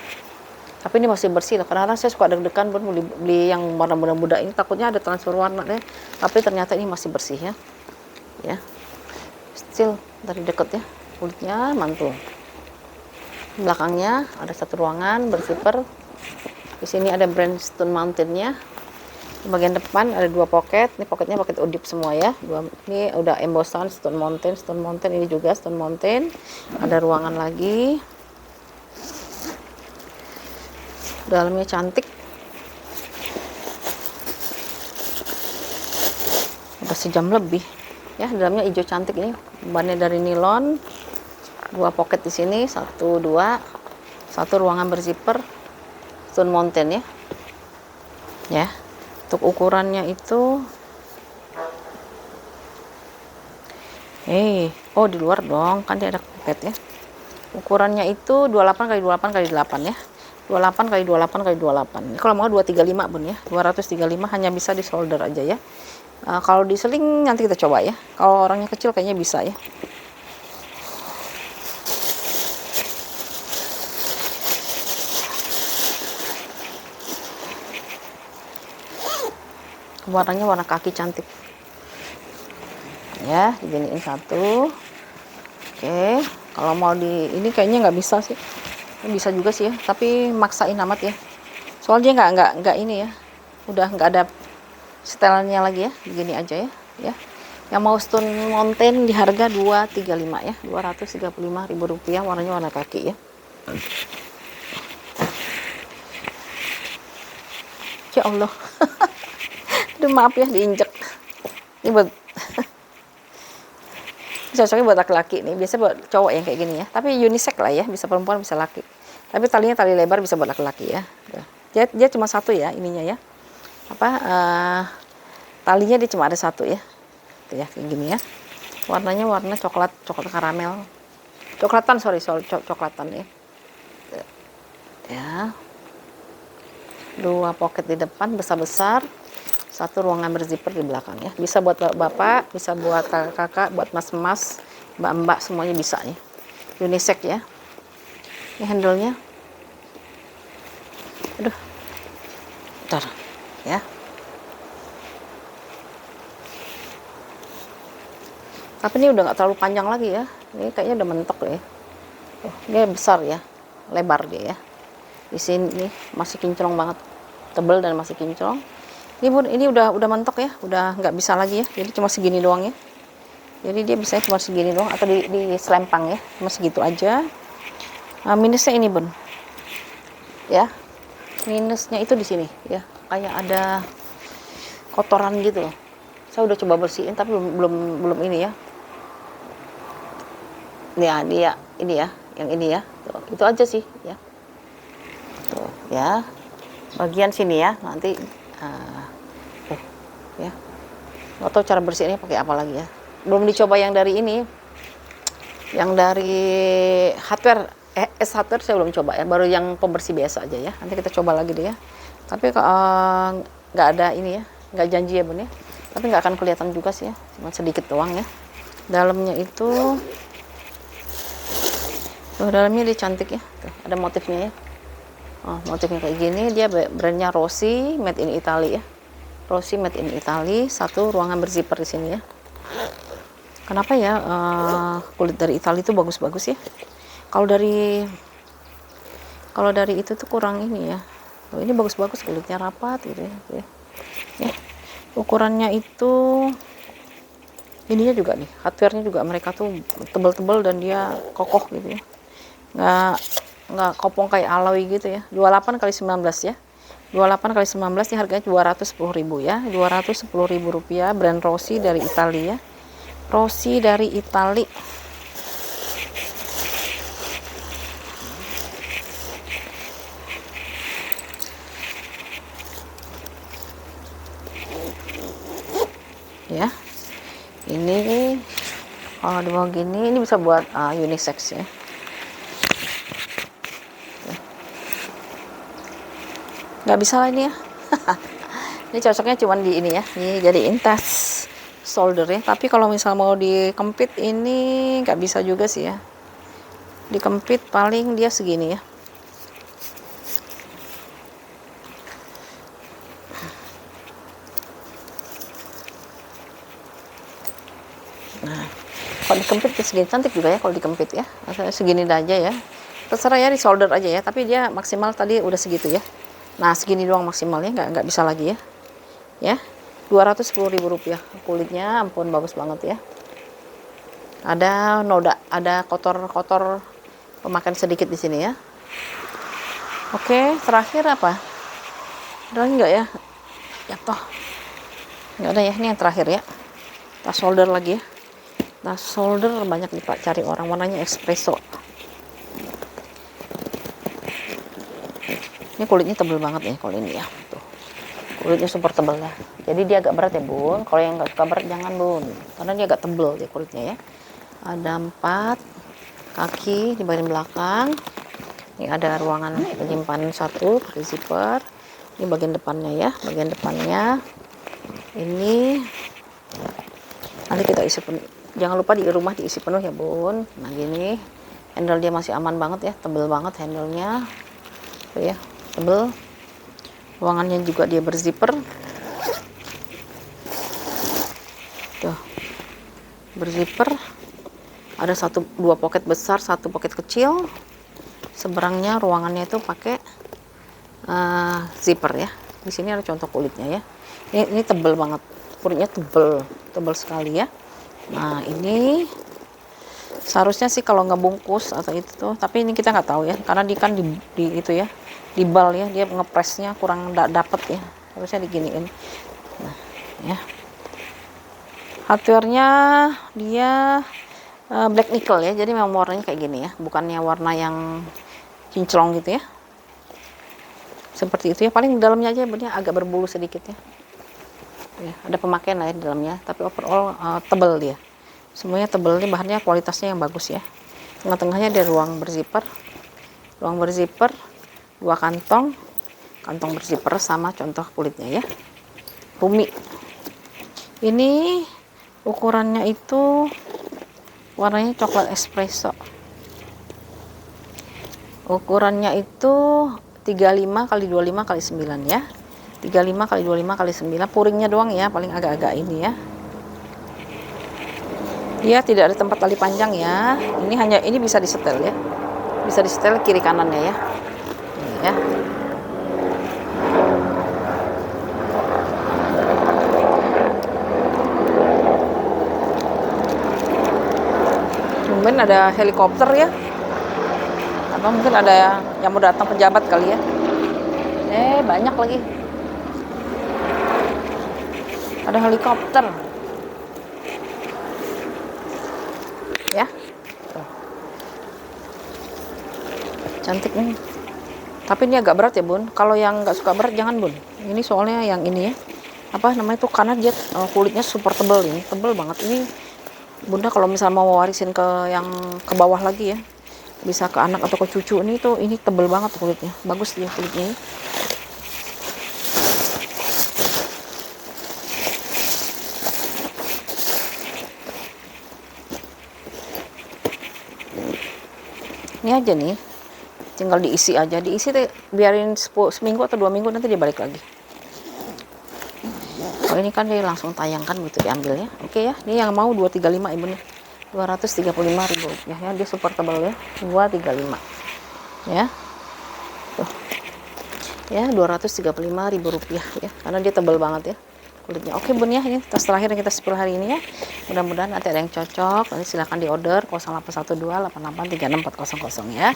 Tapi ini masih bersih loh. Kadang-kadang saya suka deg-degan Bun beli yang warna muda ini, takutnya ada transfer warnanya. Tapi ternyata ini masih bersih ya. Ya. Still dari deket ya, kulitnya mantul. Belakangnya ada satu ruangan berzipper. Di sini ada brand Stone Mountain-nya. Di bagian depan ada 2 pocket. Ini pocketnya pocket udip semua ya. Ini udah embossan Stone Mountain. Stone Mountain ini juga Stone Mountain. Ada ruangan lagi. Dalamnya cantik. Udah sejam lebih. Ya, dalamnya hijau cantik ini. Bannya dari nilon. 2 pocket di sini, 1, 2. 1 ruangan berzipper. Stone Mountain ya. Ya. Untuk ukurannya itu di luar dong, kan dia ada karpet ya. Ukurannya itu 28 kali 28 kali 8 ya. 28 kali 28 kali 28. Ini kalau mau 235 Bun ya. 235 hanya bisa di shoulder aja ya. Kalau di seling nanti kita coba ya. Kalau orangnya kecil kayaknya bisa ya. Warnanya warna kaki cantik ya, diginiin 1. Oke, kalau mau di ini kayaknya nggak bisa sih, ini bisa juga sih ya, tapi maksain amat ya, soalnya nggak ini ya, udah nggak ada setelannya lagi ya, begini aja ya. Yang mau Stone Mountain di harga 235 ya, Rp235.000, warnanya warna kaki ya. Ya Allah. Aduh, maaf ya diinjek. Ini buat cocoknya buat laki-laki nih. Biasa buat cowok yang kayak gini ya. Tapi unisex lah ya, bisa perempuan bisa laki. Tapi talinya tali lebar bisa buat laki-laki ya. Dia cuma 1 ya ininya ya. Talinya dia cuma ada 1 ya. Tuh ya kayak gini ya. Warnanya warna coklat karamel. Coklatan, coklatan ya. Ya. 2 pocket di depan besar-besar. 1 ruangan berzipper di belakang ya. Bisa buat bapak, bisa buat kakak, buat mas-mas, mbak-mbak, semuanya bisa ya. Unisex ya. Ini handle-nya. Aduh. Bentar ya. Tapi ini udah nggak terlalu panjang lagi ya. Ini kayaknya udah mentok ya. Dia besar ya. Lebar dia ya. Di sini masih kinclong banget. Tebal dan masih kinclong. Ini Bun, ini udah mentok ya, udah nggak bisa lagi ya, jadi cuma segini doang ya. Jadi dia bisa cuma segini doang, atau di selempang ya, cuma segitu aja. Minusnya ini bun, ya, minusnya itu di sini ya, kayak ada kotoran gitu loh. Saya udah coba bersihin tapi belum ini ya. Dia ini ya, yang ini ya. Tuh, itu aja sih ya. Tuh ya. Bagian sini ya, nanti tuh ya. Nggak tahu cara bersihinnya pakai apa lagi ya. Belum dicoba yang dari ini. Yang dari hardware hardware saya belum coba ya, baru yang pembersih biasa aja ya. Nanti kita coba lagi deh ya. Tapi nggak ada ini ya, nggak janji ya bun ya. Tapi nggak akan kelihatan juga sih ya, cuma sedikit doang ya. Dalamnya itu, tuh dalamnya dia cantik ya. Tuh, ada motifnya ya. Oh, motifnya kayak gini. Dia brandnya Rossi, made in Italy ya. Rossi made in Italy. Satu ruangan berzipper di sini ya. Kenapa ya kulit dari Italia itu bagus-bagus ya? Kalau dari itu tuh kurang ini ya. Oh, ini bagus-bagus, kulitnya rapat gitu ya. Ya. Ukurannya itu, ininya juga nih, hardware-nya juga mereka tuh tebal-tebal dan dia kokoh gitu ya. Nggak kopong kayak alloy gitu ya. 28 kali 19 ya. 28 kali 19 ini harganya 210.000 ya. 210.000 rupiah, brand Rossi dari Italia. Rossi dari Itali. Ya. Ini kalau di bawah gini, ini bisa buat unisex ya. Nggak bisa lah ini ya. Ini cocoknya cuman di ini ya. Ini jadiin tas solder ya. Tapi kalau misal mau dikempit ini nggak bisa juga sih ya. Dikempit paling dia segini ya. Nah, kalau dikempit ya segini, cantik juga ya kalau dikempit ya. Segini aja ya. Terserah ya, di solder aja ya. Tapi dia maksimal tadi udah segitu ya. Nah, segini doang maksimalnya, nggak bisa lagi ya. Ya, 210.000 rupiah. Kulitnya ampun bagus banget ya. Ada noda, ada kotor-kotor pemakan sedikit di sini ya. Oke, terakhir apa? Ada lagi nggak ya? Ya toh, nggak ada ya. Ini yang terakhir ya. Tas solder lagi ya. Tas solder banyak cari orang, warnanya espresso. Ini kulitnya tebel banget ya kalau ini ya. Tuh. Kulitnya super tebel ya. Jadi dia agak berat ya bun. Kalau yang nggak suka berat jangan bun. Karena dia agak tebel ya kulitnya ya. Ada 4 kaki di bagian belakang. Ini ada ruangan penyimpanan satu pakai zipper. Ini bagian depannya ya. Bagian depannya ini nanti kita isi penuh. Jangan lupa di rumah diisi penuh ya bun. Nah gini. Handle dia masih aman banget ya. Tebel banget handlenya. Tuh ya. Tebel. Ruangannya juga dia berzipper. Tuh. Berzipper. Ada 2 pocket besar, 1 pocket kecil. Seberangnya ruangannya itu pakai zipper ya. Di sini ada contoh kulitnya ya. Ini tebel banget. Kulitnya tebel sekali ya. Nah, ini seharusnya sih kalau nggak bungkus atau itu tuh, tapi ini kita nggak tahu ya, karena dia kan di itu ya, di bal ya, dia ngepresnya kurang dapet ya, harusnya diginiin. Nah, ya. Hardware-nya dia black nickel ya, jadi memang warnanya kayak gini ya, bukannya warna yang kinclong gitu ya. Seperti itu ya, paling di dalamnya aja dia agak berbulu sedikit ya. Ya, ada pemakaian lah ya di dalamnya, tapi overall tebel dia. Semuanya tebel, ini bahannya kualitasnya yang bagus ya. Tengah-tengahnya ada ruang berzipper. Ruang berzipper, 2 kantong berzipper sama contoh kulitnya ya. Rumi. Ini ukurannya itu warnanya coklat espresso. Ukurannya itu 35 kali 25 kali 9 ya. 35 kali 25 kali 9, puringnya doang ya, paling agak-agak ini ya. Dia tidak ada tempat tali panjang ya. Ini bisa disetel ya. Bisa disetel kiri kanannya ya. Ini ya. Tumben ada helikopter ya. Atau mungkin ada yang mau datang pejabat kali ya. Banyak lagi. Ada helikopter. Ya. Tuh. Cantik nih. Tapi ini agak berat ya Bun. Kalau yang nggak suka berat jangan Bun. Ini soalnya yang ini ya. Apa namanya tuh, karena dia kulitnya super tebel ini. Tebel banget ini. Bunda kalau misalnya mau warisin ke yang ke bawah lagi ya. Bisa ke anak atau ke cucu, ini tebel banget kulitnya. Bagus dia kulitnya. Ini aja nih, tinggal diisi aja, biarin seminggu atau 2 minggu, nanti dia balik lagi. Kalau ini kan dia langsung tayangkan begitu diambil ya. Oke ya, ini yang mau 235 ibu nih, 235.000 rupiah ya, dia super tebal ya, 235 ya. Tuh ya, 235.000 rupiah ya, karena dia tebal banget ya kulitnya. Oke Bun ya, ini tas terakhir yang kita spill hari ini ya. Mudah-mudahan nanti ada yang cocok, nanti silahkan di order 0812883640 ya.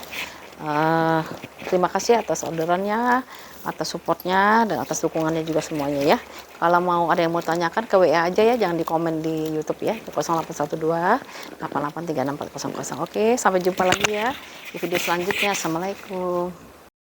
Terima kasih atas orderannya, atas supportnya, dan atas dukungannya juga semuanya ya. Kalau mau ada yang mau tanyakan ke WA aja ya, jangan di komen di YouTube ya, 0812883640. Oke, sampai jumpa lagi ya di video selanjutnya. Assalamualaikum.